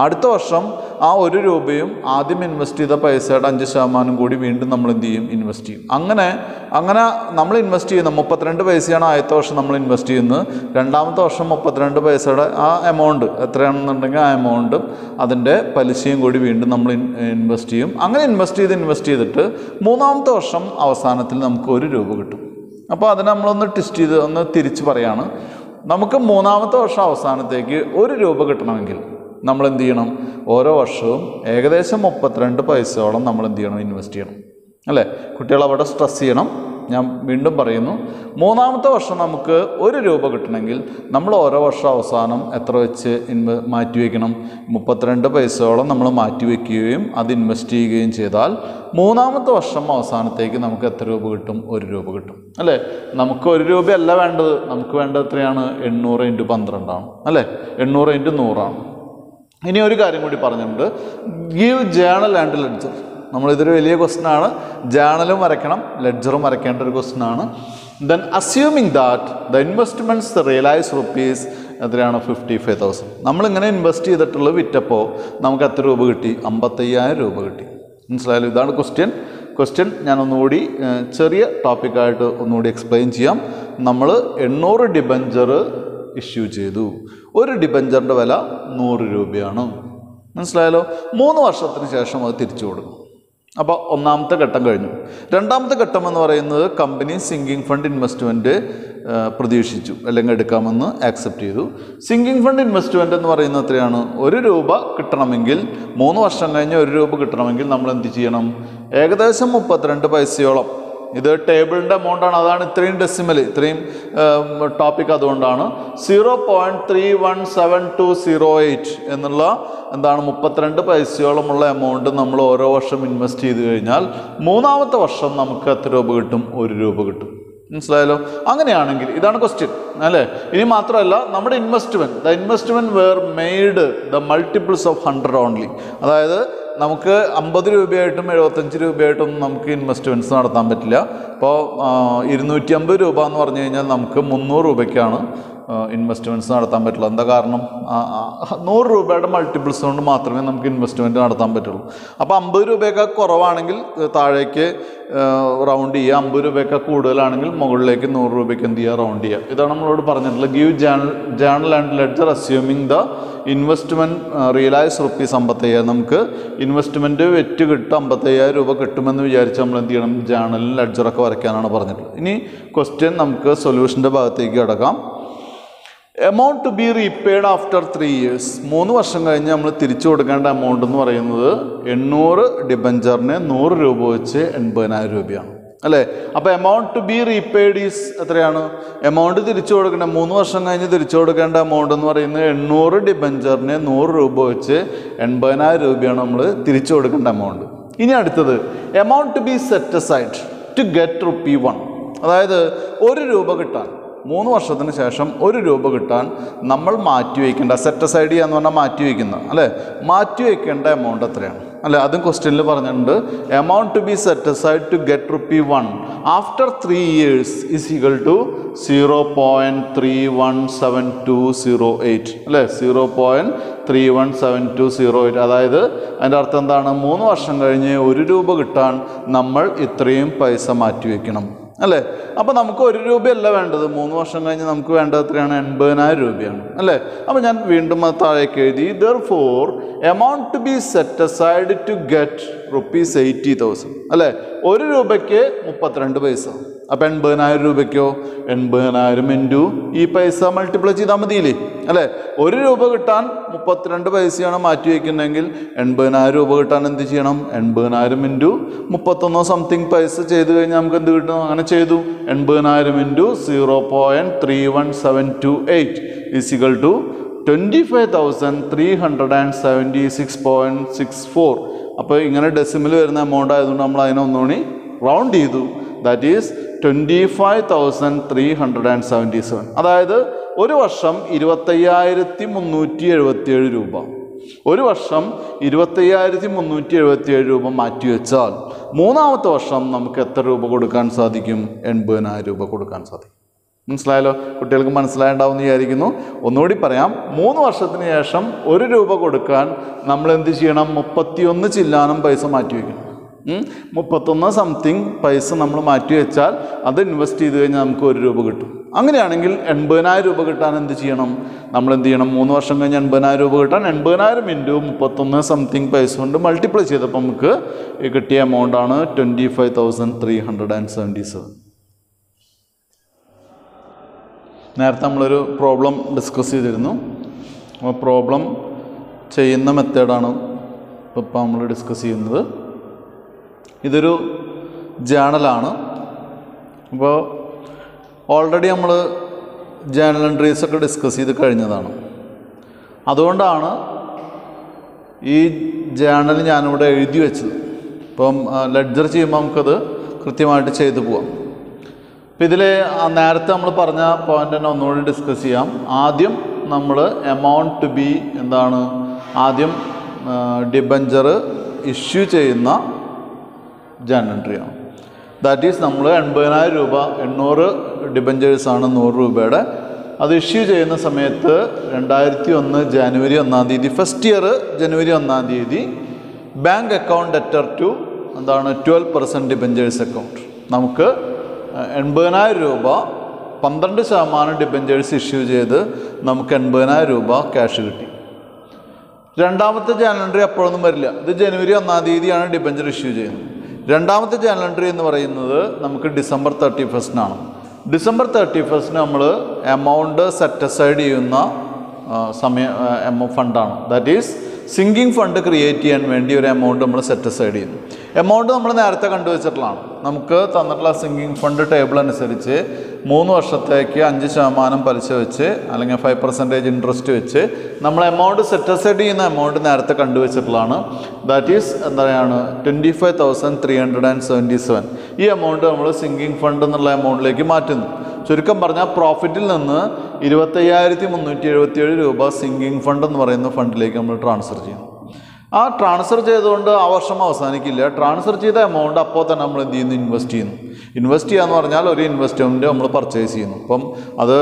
അടുത്ത വർഷം ആ 1 രൂപയും ആദ്യം ഇൻവെസ്റ്റ് ചെയ്ത പൈസയുടെ 5% കൂടി വീണ്ടും നമ്മൾ എന്ത് ചെയ്യും, ഇൻവെസ്റ്റ് ചെയ്യും. അങ്ങനെ നമ്മൾ ഇൻവെസ്റ്റ് ചെയ്യുന്ന 32 പൈസയാണ് ആദ്യത്തെ വർഷം നമ്മൾ ഇൻവെസ്റ്റ് ചെയ്യുന്നത്. 2ാമത്തെ വർഷം 32 പൈസയുടെ ആ എമൗണ്ട് എത്രയാണെന്നുണ്ടെങ്കിൽ ആ എമൗണ്ടും അതിൻ്റെ പലിശയും കൂടി വീണ്ടും നമ്മൾ ഇൻവെസ്റ്റ് ചെയ്യും. അങ്ങനെ ഇൻവെസ്റ്റ് ചെയ്തിട്ട് 3ാമത്തെ വർഷം അവസാനത്തിൽ നമുക്ക് 1 രൂപ കിട്ടും. അപ്പോൾ അതിനെ നമ്മളൊന്ന് ട്വിസ്റ്റ് ചെയ്ത് ഒന്ന് തിരിച്ച് പറയാണ്. നമുക്ക് 3ാമത്തെ വർഷം അവസാനത്തേക്ക് 1 രൂപ കിട്ടണമെങ്കിൽ നമ്മൾ എന്ത് ചെയ്യണം, ഓരോ വർഷവും ഏകദേശം 32 പൈസയോളം നമ്മൾ എന്ത് ചെയ്യണം, ഇൻവെസ്റ്റ് ചെയ്യണം അല്ലേ. കുട്ടികൾ അവിടെ സ്ട്രെസ് ചെയ്യണം, ഞാൻ വീണ്ടും പറയുന്നു, മൂന്നാമത്തെ വർഷം നമുക്ക് 1 രൂപ കിട്ടണമെങ്കിൽ നമ്മൾ ഓരോ വർഷം അവസാനം എത്ര വെച്ച് മാറ്റിവെക്കണം? 32 പൈസയോളം നമ്മൾ മാറ്റിവെക്കുകയും അത് ഇൻവെസ്റ്റ് ചെയ്യുകയും ചെയ്താൽ മൂന്നാമത്തെ വർഷം അവസാനത്തേക്ക് നമുക്ക് എത്ര രൂപ കിട്ടും? 1 രൂപ കിട്ടും അല്ലേ? നമുക്ക് 1 രൂപയല്ല വേണ്ടത്, നമുക്ക് വേണ്ടത് എത്രയാണ്? 800 × 12 ആണ് അല്ലേ? 800 × 100 ആണ്. ഇനി ഒരു കാര്യം കൂടി പറഞ്ഞിട്ടുണ്ട്, ഗീവ് ജേണൽ ആൻഡ് ലെഡ്ജർ. നമ്മളിതൊരു വലിയ ക്വസ്റ്റ്യൻ ആണ്. ജേണലും വരയ്ക്കണം, ലെഡ്ജറും വരയ്ക്കേണ്ട ഒരു ക്വസ്റ്റ്യൻ ആണ്. Then assuming that the investments realise rupees എത്രയാണ്? 55,000. നമ്മളിങ്ങനെ ഇൻവെസ്റ്റ് ചെയ്തിട്ടുള്ളത് വിറ്റപ്പോൾ നമുക്ക് എത്ര രൂപ കിട്ടി? 55,000 രൂപ കിട്ടി. മനസ്സിലായാലും? ഇതാണ് ക്വസ്റ്റ്യൻ ഞാൻ ഒന്നുകൂടി ചെറിയ ടോപ്പിക്കായിട്ട് ഒന്നുകൂടി എക്സ്പ്ലെയിൻ ചെയ്യാം. നമ്മൾ 800 ഡിബഞ്ചർ ഇഷ്യൂ ചെയ്തു. ഒരു ഡിബഞ്ചറിൻ്റെ വില 100 രൂപയാണ്. മനസ്സിലായാലോ? 3 വർഷത്തിന് ശേഷം അത് തിരിച്ചു കൊടുക്കും. അപ്പോൾ ഒന്നാമത്തെ ഘട്ടം കഴിഞ്ഞു. രണ്ടാമത്തെ ഘട്ടം എന്ന് പറയുന്നത് കമ്പനി സിങ്കിങ് ഫണ്ട് ഇൻവെസ്റ്റ്മെൻറ്റ് പ്രതീക്ഷിച്ചു അല്ലെങ്കിൽ എടുക്കാമെന്ന് ആക്സെപ്റ്റ് ചെയ്തു. സിങ്കിങ് ഫണ്ട് ഇൻവെസ്റ്റ്മെൻറ്റ് എന്ന് പറയുന്നത് എത്രയാണ്? 1 രൂപ കിട്ടണമെങ്കിൽ 3 വർഷം കഴിഞ്ഞ് 1 രൂപ കിട്ടണമെങ്കിൽ നമ്മൾ എന്ത് ചെയ്യണം? ഏകദേശം 32 പൈസയോളം. ഇത് ടേബിളിൻ്റെ എമൗണ്ടാണ്, അതാണ് ഇത്രയും ഡെസിമൽ, ഇത്രയും ടോപ്പിക്. അതുകൊണ്ടാണ് 0.317208 എന്നുള്ള എന്താണ് 32 പൈസയോളമുള്ള എമൗണ്ട് നമ്മൾ ഓരോ വർഷം ഇൻവെസ്റ്റ് ചെയ്ത് കഴിഞ്ഞാൽ മൂന്നാമത്തെ വർഷം നമുക്ക് എത്ര രൂപ കിട്ടും? 1 രൂപ കിട്ടും. മനസ്സിലായല്ലോ? അങ്ങനെയാണെങ്കിൽ ഇതാണ് ക്വസ്റ്റ്യൻ അല്ലേ? ഇനി മാത്രമല്ല, നമ്മുടെ the investment were made the multiples of 100 only. അതായത് നമുക്ക് 50 രൂപയായിട്ടും 75 രൂപയായിട്ടും നമുക്ക് ഇൻവെസ്റ്റ്മെൻറ്റ്സ് നടത്താൻ പറ്റില്ല. ഇപ്പോൾ 250 രൂപ എന്ന് പറഞ്ഞു കഴിഞ്ഞാൽ നമുക്ക് 300 രൂപയ്ക്കാണ് ഇൻവെസ്റ്റ്മെൻറ്റ്സ് നടത്താൻ പറ്റുള്ളൂ. എന്താ കാരണം? 100 രൂപയുടെ മൾട്ടിപ്പിൾസ് കൊണ്ട് മാത്രമേ നമുക്ക് ഇൻവെസ്റ്റ്മെൻറ്റ് നടത്താൻ പറ്റുള്ളൂ. അപ്പോൾ 50 രൂപയൊക്കെ കുറവാണെങ്കിൽ താഴേക്ക് റൗണ്ട് ചെയ്യുക, 50 രൂപയൊക്കെ കൂടുതലാണെങ്കിൽ മുകളിലേക്ക് 100 രൂപയ്ക്ക് എന്ത് ചെയ്യുക? റൗണ്ട് ചെയ്യുക. ഇതാണ് നമ്മളോട് പറഞ്ഞിട്ടുള്ളത്. Give journal and ledger assuming the investment realise rupees 55,000. നമുക്ക് ഇൻവെസ്റ്റ്മെൻറ്റ് വെറ്റ് കിട്ടും, 55,000 രൂപ കിട്ടുമെന്ന് വിചാരിച്ച് നമ്മൾ എന്ത് ചെയ്യണം? ജേണലും ലെഡ്ജറൊക്കെ വരയ്ക്കാനാണ് പറഞ്ഞിട്ടുള്ളത്. ഇനി ക്വസ്റ്റ്യൻ നമുക്ക് സൊല്യൂഷൻ്റെ ഭാഗത്തേക്ക് കിടക്കാം. Amount to be repaid after 3 years. 3 വർഷം കഴിഞ്ഞ് നമ്മൾ തിരിച്ചു കൊടുക്കേണ്ട എമൗണ്ട് എന്ന് പറയുന്നത് 800 ഡിബഞ്ചറിന് 100 രൂപ വെച്ച് 80,000 രൂപയാണ് അല്ലേ? അപ്പോൾ amount to be repaid is എത്രയാണ്? എമൗണ്ട് തിരിച്ചു കൊടുക്കേണ്ട 3 വർഷം കഴിഞ്ഞ് തിരിച്ചു കൊടുക്കേണ്ട എമൗണ്ട് എന്ന് പറയുന്നത് 800 ഡിബഞ്ചറിന് 100 രൂപ വെച്ച് 80,000 രൂപയാണ് നമ്മൾ തിരിച്ചു കൊടുക്കേണ്ട എമൗണ്ട്. ഇനി അടുത്തത് amount to be set aside to get ₹1. അതായത് 1 രൂപ കിട്ടാൻ 3 വർഷത്തിന് ശേഷം 1 രൂപ കിട്ടാൻ നമ്മൾ മാറ്റിവെക്കേണ്ട, സെറ്റ് അസൈഡ് ചെയ്യാന്ന് പറഞ്ഞാൽ മാറ്റിവെക്കുന്ന അല്ലേ? മാറ്റിവെക്കേണ്ട എമൗണ്ട് എത്രയാണ് അല്ലേ? അതും ക്വസ്റ്റ്യനിൽ പറഞ്ഞിട്ടുണ്ട്. Amount to be set aside to get ₹1 after 3 years is equal to 0.317208 അല്ലേ? 0.317208. അതായത് അതിൻ്റെ അർത്ഥം എന്താണ്? 3 വർഷം കഴിഞ്ഞ് 1 രൂപ കിട്ടാൻ നമ്മൾ ഇത്രയും പൈസ മാറ്റിവെക്കണം അല്ലേ? അപ്പോൾ നമുക്ക് 1 രൂപയല്ല വേണ്ടത്, 3 വർഷം കഴിഞ്ഞ് നമുക്ക് വേണ്ടത് എത്രയാണ്? 80,000 രൂപയാണ് അല്ലേ? അപ്പോൾ ഞാൻ വീണ്ടും അത് താഴേക്ക് എഴുതി. therefore amount to be set aside to get ₹80,000 അല്ലേ? 1 രൂപയ്ക്ക് 32 പൈസ. അപ്പോൾ 80,000 രൂപയ്ക്കോ 80,000 ഇൻറ്റു ഈ പൈസ മൾട്ടിപ്ലൈ ചെയ്താൽ മതിയില്ലേ അല്ലേ? 1 രൂപ കിട്ടാൻ 32 പൈസയാണ് മാറ്റി വയ്ക്കുന്നതെങ്കിൽ 80,000 രൂപ കിട്ടാൻ എന്ത് ചെയ്യണം? 80,000 ഇൻറ്റു 31 സംതിങ് പൈസ ചെയ്ത് കഴിഞ്ഞാൽ നമുക്ക് എന്ത് കിട്ടും? അങ്ങനെ ചെയ്തു. 80,000 ഇൻറ്റു 0.31728 ഈസ് ഈക്വൽ ടു 25,376.64. അപ്പോൾ ഇങ്ങനെ ഡെസിമൽ വരുന്ന എമൗണ്ട് ആയതുകൊണ്ട് നമ്മൾ അതിനെ ഒന്നുകൂടി റൗണ്ട് ചെയ്തു. That is 25,377. അതായത് ഒരു വർഷം 25,377 രൂപ. ഒരു വർഷം 25,377 രൂപ മാറ്റിവെച്ചാൽ മൂന്നാമത്തെ വർഷം നമുക്ക് എത്ര രൂപ കൊടുക്കാൻ സാധിക്കും? 80,000 രൂപ കൊടുക്കാൻ സാധിക്കും. മനസ്സിലായല്ലോ? കുട്ടികൾക്ക് മനസ്സിലായിട്ടുണ്ടാവും എന്ന് വിചാരിക്കുന്നു. ഒന്നുകൂടി പറയാം. 3 വർഷത്തിന് ശേഷം 1 രൂപ കൊടുക്കാൻ നമ്മൾ എന്ത് ചെയ്യണം? 31 ചില്ലാനം പൈസ മാറ്റിവെക്കണം. 31 സംതിങ് പൈസ നമ്മൾ മാറ്റിവെച്ചാൽ അത് ഇൻവെസ്റ്റ് ചെയ്ത് കഴിഞ്ഞാൽ നമുക്ക് 1 രൂപ കിട്ടും. അങ്ങനെയാണെങ്കിൽ 80,000 രൂപ കിട്ടാൻ എന്ത് ചെയ്യണം? നമ്മൾ എന്ത് ചെയ്യണം? 3 വർഷം കഴിഞ്ഞ് 80,000 രൂപ കിട്ടാൻ 80,000 ഇൻറ്റു 31 സംതിങ് പൈസ കൊണ്ട് മൾട്ടിപ്ലൈ ചെയ്തപ്പോൾ നമുക്ക് കിട്ടിയ എമൗണ്ടാണ് 25,377. നേരത്തെ നമ്മളൊരു പ്രോബ്ലം ഡിസ്കസ് ചെയ്തിരുന്നു. അപ്പോൾ പ്രോബ്ലം ചെയ്യുന്ന മെത്തേഡാണ് ഇപ്പോൾ നമ്മൾ ഡിസ്കസ് ചെയ്യുന്നത്. ഇതൊരു ജേണലാണ്. അപ്പോൾ ഓൾറെഡി നമ്മൾ ജേണൽ എൻട്രീസൊക്കെ ഡിസ്കസ് ചെയ്ത് കഴിഞ്ഞതാണ്. അതുകൊണ്ടാണ് ഈ ജേണൽ ഞാനിവിടെ എഴുതി വെച്ചത്. ഇപ്പം ലെഡ്ജർ ചെയ്യുമ്പോൾ നമുക്കത് കൃത്യമായിട്ട് ചെയ്തു പോവാം. അപ്പം ഇതിൽ നേരത്തെ നമ്മൾ പറഞ്ഞ പോയിൻ്റ് തന്നെ ഒന്നുകൂടി ഡിസ്കസ് ചെയ്യാം. ആദ്യം നമ്മൾ എമൗണ്ട് ടു ബി എന്താണ്, ആദ്യം ഡിബഞ്ചർ ഇഷ്യൂ ചെയ്യുന്ന ജേണൽ എൻട്രിയാണ്. ദാറ്റ് ഈസ് നമ്മൾ 80,000 രൂപ, 800 ഡിബഞ്ചേഴ്സാണ് 100 രൂപയുടെ. അത് ഇഷ്യൂ ചെയ്യുന്ന സമയത്ത് 2001 ജനുവരി 1-ാം തീയതി, ഫസ്റ്റ് ഇയർ ജനുവരി 1-ാം തീയതി ബാങ്ക് അക്കൗണ്ട് ഡെറ്റർ ടു എന്താണ് 12% ഡിബഞ്ചേഴ്സ് അക്കൗണ്ട്. നമുക്ക് 80,000 രൂപ 12% ഡിബഞ്ചേഴ്സ് ഇഷ്യൂ ചെയ്ത് നമുക്ക് 80,000 രൂപ ക്യാഷ് കിട്ടി. രണ്ടാമത്തെ ജേണൽ എൻട്രി അപ്പോഴൊന്നും വരില്ല. ഇത് ജനുവരി 1-ാം തീയതിയാണ് ഡിബഞ്ചർ ഇഷ്യൂ ചെയ്യുന്നത്. രണ്ടാമത്തെ ജേണൽ എൻട്രി എന്ന് പറയുന്നത് നമുക്ക് ഡിസംബർ 31-നാണ്. ഡിസംബർ 31-ന് നമ്മൾ എമൗണ്ട് സെറ്റ് അസൈഡ് ചെയ്യുന്ന ഫണ്ടാണ്. That is sinking fund create ചെയ്യാൻ വേണ്ടി ഒരു എമൗണ്ട് നമ്മൾ സെറ്റ് അസൈഡ് ചെയ്യുന്നു. എമൗണ്ട് നമ്മൾ നേരത്തെ കണ്ടുവച്ചിട്ടുള്ളതാണ്. നമുക്ക് തന്നിട്ടുള്ള സിങ്കിങ് ഫണ്ട് ടേബിൾ അനുസരിച്ച് 3 വർഷത്തേക്ക് 5% പലിശ വെച്ച് അല്ലെങ്കിൽ 5% ഇൻട്രസ്റ്റ് വെച്ച് നമ്മൾ എമൗണ്ട് സെറ്റ് അസൈഡ് ചെയ്യുന്ന എമൗണ്ട് നേരത്തെ കണ്ടുവച്ചിട്ടുള്ളതാണ്. ദാറ്റ് ഈസ് എന്താണ് 25,377. ഈ എമൗണ്ട് നമ്മൾ സിങ്കിങ് ഫണ്ട് എന്നുള്ള എമൗണ്ടിലേക്ക് മാറ്റുന്നു. ചുരുക്കം പറഞ്ഞാൽ പ്രോഫിറ്റിൽ നിന്ന് 25,377 രൂപ സിങ്കിങ് ഫണ്ട് എന്ന് പറയുന്ന ഫണ്ടിലേക്ക് നമ്മൾ ട്രാൻസ്ഫർ ചെയ്യുന്നു. ആ ട്രാൻസ്ഫർ ചെയ്തുകൊണ്ട് ആ വർഷം അവസാനിക്കില്ല. ട്രാൻസ്ഫർ ചെയ്ത എമൗണ്ട് അപ്പോൾ തന്നെ നമ്മൾ എന്ത് ചെയ്യുന്നു, ഇൻവെസ്റ്റ് ചെയ്യുന്നു. ഇൻവെസ്റ്റ് ചെയ്യുക എന്ന് പറഞ്ഞാൽ ഒരു ഇൻവെസ്റ്റ്മെൻറ്റ് നമ്മൾ പർച്ചേസ് ചെയ്യുന്നു. അപ്പം അത്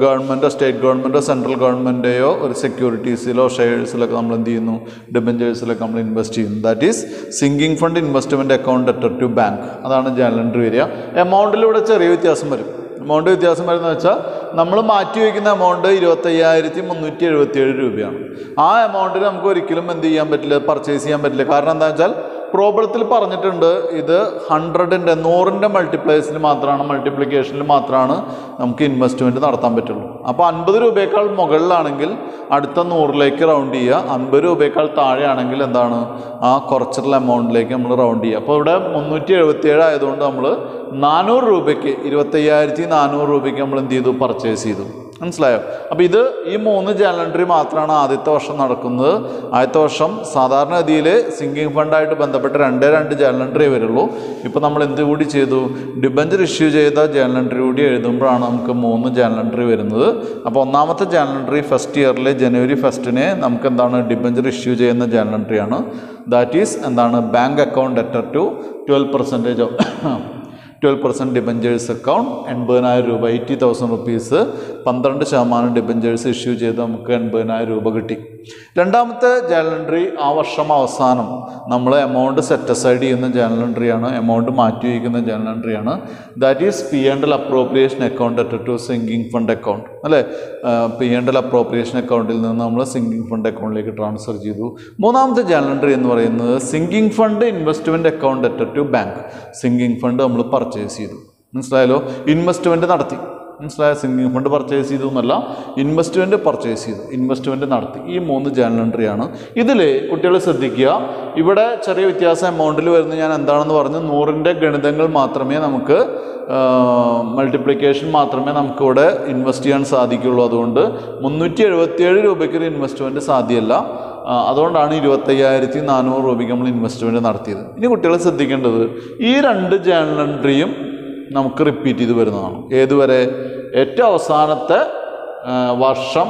ഗവൺമെൻറ്റോ സ്റ്റേറ്റ് ഗവൺമെൻറ്റോ സെൻട്രൽ ഗവൺമെൻറ്റെയോ ഒരു സെക്യൂരിറ്റീസിലോ ഷെയർസിലൊക്കെ നമ്മൾ എന്ത് ചെയ്യുന്നു, ഡിബഞ്ചേഴ്സിലൊക്കെ നമ്മൾ ഇൻവെസ്റ്റ് ചെയ്യുന്നു. That is sinking fund investment account debtor to bank. അതാണ് ജേണൽ എൻട്രി വരിക. എമൗണ്ടിലൂടെ ചെറിയ വ്യത്യാസം വരും. എമൗണ്ട് വ്യത്യാസം വരുന്നത് വെച്ചാൽ നമ്മൾ മാറ്റി വയ്ക്കുന്ന എമൗണ്ട് 25,377 രൂപയാണ്. ആ എമൗണ്ടിൽ നമുക്ക് ഒരിക്കലും എന്ത് ചെയ്യാൻ പറ്റില്ല, പർച്ചേസ് ചെയ്യാൻ പറ്റില്ല. കാരണം എന്താ വെച്ചാൽ പ്രോബ്ലത്തിൽ പറഞ്ഞിട്ടുണ്ട് ഇത് 100ൻ്റെ മൾട്ടിപ്ലൈസിൽ മാത്രമാണ്, മൾട്ടിപ്ലിക്കേഷനിൽ മാത്രമാണ് നമുക്ക് ഇൻവെസ്റ്റ്മെൻറ്റ് നടത്താൻ പറ്റുള്ളൂ. അപ്പോൾ 50 രൂപയേക്കാൾ മുകളിലാണെങ്കിൽ അടുത്ത 100ലേക്ക് റൗണ്ട് ചെയ്യുക. 50 രൂപയേക്കാൾ താഴെയാണെങ്കിൽ എന്താണ്, ആ കുറച്ചിട്ടുള്ള എമൗണ്ടിലേക്ക് നമ്മൾ റൗണ്ട് ചെയ്യുക. അപ്പോൾ ഇവിടെ 377 ആയതുകൊണ്ട് നമ്മൾ 400 രൂപയ്ക്ക് 25,400 രൂപയ്ക്ക് നമ്മൾ എന്ത് ചെയ്തു, പർച്ചേസ് ചെയ്തു. മനസ്സിലായോ? അപ്പോൾ ഇത് ഈ 3 ജേണൽ എൻട്രി മാത്രമാണ് ആദ്യത്തെ വർഷം നടക്കുന്നത്. ആദ്യത്തെ വർഷം സാധാരണഗതിയിൽ സിങ്കിങ് ഫണ്ടായിട്ട് ബന്ധപ്പെട്ട് 2 ജേണൽ എൻട്രി വരുള്ളൂ. ഇപ്പോൾ നമ്മൾ എന്ത് കൂടി ചെയ്തു, ഡിബഞ്ചർ ഇഷ്യൂ ചെയ്ത ജേണൽ എൻട്രി കൂടി എഴുതുമ്പോഴാണ് നമുക്ക് 3 ജേണൽ എൻട്രി വരുന്നത്. അപ്പോൾ ഒന്നാമത്തെ ജേണൽ എൻട്രി ഫസ്റ്റ് ഇയറിലെ ജനുവരി 1-ന് നമുക്ക് എന്താണ്, ഡിബഞ്ചർ ഇഷ്യൂ ചെയ്യുന്ന ജേണൽ എൻട്രിയാണ്. ദാറ്റ് ഈസ് എന്താണ്, bank account debtor to 12% debentures account 80,000 രൂപ, 80,000 റുപ്പീസ്. 12% ഡിബഞ്ചേഴ്സ് ഇഷ്യൂ ചെയ്ത് നമുക്ക് 80,000 രൂപ കിട്ടി. രണ്ടാമത്തെ ജേണൽ എൻട്രി ആ വർഷം അവസാനം നമ്മൾ എമൗണ്ട് സെറ്റ് അസൈഡ് ചെയ്യുന്ന ജേണൽ എൻട്രിയാണ്, എമൗണ്ട് മാറ്റി വയ്ക്കുന്ന ജേണൽ എൻട്രിയാണ്. That is P&L appropriation account debtor to sinking fund account. അല്ലേ, P&L അപ്രോപ്രിയേഷൻ അക്കൗണ്ടിൽ നിന്ന് നമ്മൾ സിങ്കിങ് ഫണ്ട് അക്കൗണ്ടിലേക്ക് ട്രാൻസ്ഫർ ചെയ്തു. മൂന്നാമത്തെ ജേണൽ എൻട്രി എന്ന് പറയുന്നത് sinking fund investment account debtor to bank. Sinking fund നമ്മൾ പർച്ചേസ് ചെയ്തു. മനസ്സിലായല്ലോ, ഇൻവെസ്റ്റ്മെൻറ്റ് നടത്തി. മനസ്സിലായ, സിങ്കിങ് ഫണ്ട് പർച്ചേസ് ചെയ്തു എന്നല്ല, ഇൻവെസ്റ്റ്മെൻറ്റ് പർച്ചേസ് ചെയ്തു, ഇൻവെസ്റ്റ്മെൻറ്റ് നടത്തി. ഈ 3 ജേണൽ എൻട്രിയാണ്. ഇതിൽ കുട്ടികൾ ശ്രദ്ധിക്കുക, ഇവിടെ ചെറിയ വ്യത്യാസം എമൗണ്ടിൽ വരുന്നത് ഞാൻ എന്താണെന്ന് പറഞ്ഞു. 100ൻ്റെ ഗണിതങ്ങൾ മാത്രമേ നമുക്ക്, മൾട്ടിപ്ലിക്കേഷൻ മാത്രമേ നമുക്കിവിടെ ഇൻവെസ്റ്റ് ചെയ്യാൻ സാധിക്കുള്ളൂ. അതുകൊണ്ട് 377 രൂപയ്ക്ക് ഒരു ഇൻവെസ്റ്റ്മെൻറ്റ് സാധ്യമല്ല. അതുകൊണ്ടാണ് 25,400 രൂപയ്ക്ക് നമ്മൾ ഇൻവെസ്റ്റ്മെൻറ്റ് നടത്തിയത്. ഇനി കുട്ടികൾ ശ്രദ്ധിക്കേണ്ടത്, ഈ 2 ജേണൽ എൻട്രിയും നമുക്ക് റിപ്പീറ്റ് ചെയ്ത് വരുന്നതാണ്. ഏതുവരെ? ഏറ്റവും അവസാനത്തെ വർഷം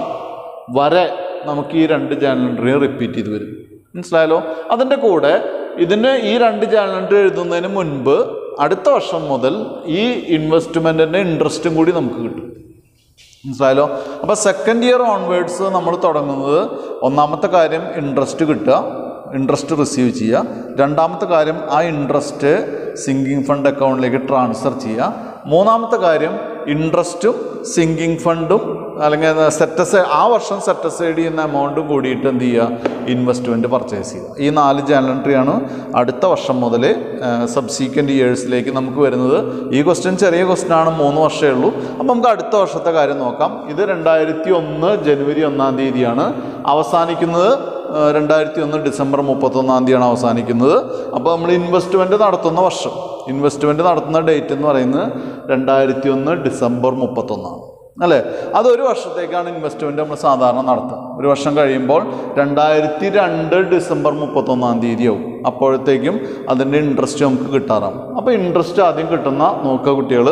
വരെ നമുക്ക് ഈ 2 ജേണൽ എൻട്രിയും റിപ്പീറ്റ് ചെയ്ത് വരും. മനസ്സിലായല്ലോ? അതിൻ്റെ കൂടെ ഇതിന് ഈ 2 ജേണൽ എൻട്രി എഴുതുന്നതിന് മുൻപ് അടുത്ത വർഷം മുതൽ ഈ ഇൻവെസ്റ്റ്മെൻറ്റിൻ്റെ ഇൻട്രസ്റ്റും കൂടി നമുക്ക് കിട്ടും. മനസ്സിലായല്ലോ? അപ്പോൾ സെക്കൻഡ് ഇയർ ഓൺവേർഡ്സ് നമ്മൾ തുടങ്ങുന്നത്, ഒന്നാമത്തെ കാര്യം ഇൻട്രസ്റ്റ് കിട്ടുക, ഇൻട്രസ്റ്റ് റിസീവ് ചെയ്യുക. രണ്ടാമത്തെ കാര്യം ആ ഇൻട്രസ്റ്റ് സിങ്കിങ് ഫണ്ട് അക്കൗണ്ടിലേക്ക് ട്രാൻസ്ഫർ ചെയ്യുക. മൂന്നാമത്തെ കാര്യം ഇൻട്രസ്റ്റും സിങ്കിങ് ഫണ്ടും അല്ലെങ്കിൽ ആ വർഷം സെറ്റ് അസൈഡ് ചെയ്യുന്ന എമൗണ്ടും കൂടിയിട്ട് എന്ത് ചെയ്യുക, ഇൻവെസ്റ്റ്മെൻറ്റ് പർച്ചേസ് ചെയ്യുക. ഈ 4 ജേണൽ എൻട്രിയാണ് അടുത്ത വർഷം മുതൽ സബ്സീക്വൻറ്റ് ഇയേഴ്സിലേക്ക് നമുക്ക് വരുന്നത്. ഈ ക്വസ്റ്റ്യൻ ചെറിയ ക്വസ്റ്റ്യനാണ്, 3 വർഷമേ ഉള്ളൂ. അപ്പോൾ നമുക്ക് അടുത്ത വർഷത്തെ കാര്യം നോക്കാം. ഇത് 2001 ജനുവരി 1-ാം തീയതിയാണ് അവസാനിക്കുന്നത്. 2001 ഡിസംബർ 31-ാം തീയതിയാണ് അവസാനിക്കുന്നത്. അപ്പോൾ നമ്മൾ ഇൻവെസ്റ്റ്മെൻറ്റ് നടത്തുന്ന വർഷം ഇൻവെസ്റ്റ്മെൻറ്റ് നടത്തുന്ന ഡേറ്റ് എന്ന് പറയുന്നത് 2001 ഡിസംബർ 31 അല്ലേ? അതൊരു വർഷത്തേക്കാണ് ഇൻവെസ്റ്റ്മെൻറ്റ് നമ്മൾ സാധാരണ നടത്തുക. ഒരു വർഷം കഴിയുമ്പോൾ 2002 ഡിസംബർ 31 ആവും. അപ്പോഴത്തേക്കും അതിൻ്റെ ഇൻട്രസ്റ്റ് നമുക്ക് കിട്ടാറാവും. അപ്പോൾ ഇൻട്രസ്റ്റ് ആദ്യം കിട്ടുന്ന നോക്കുക കുട്ടികൾ,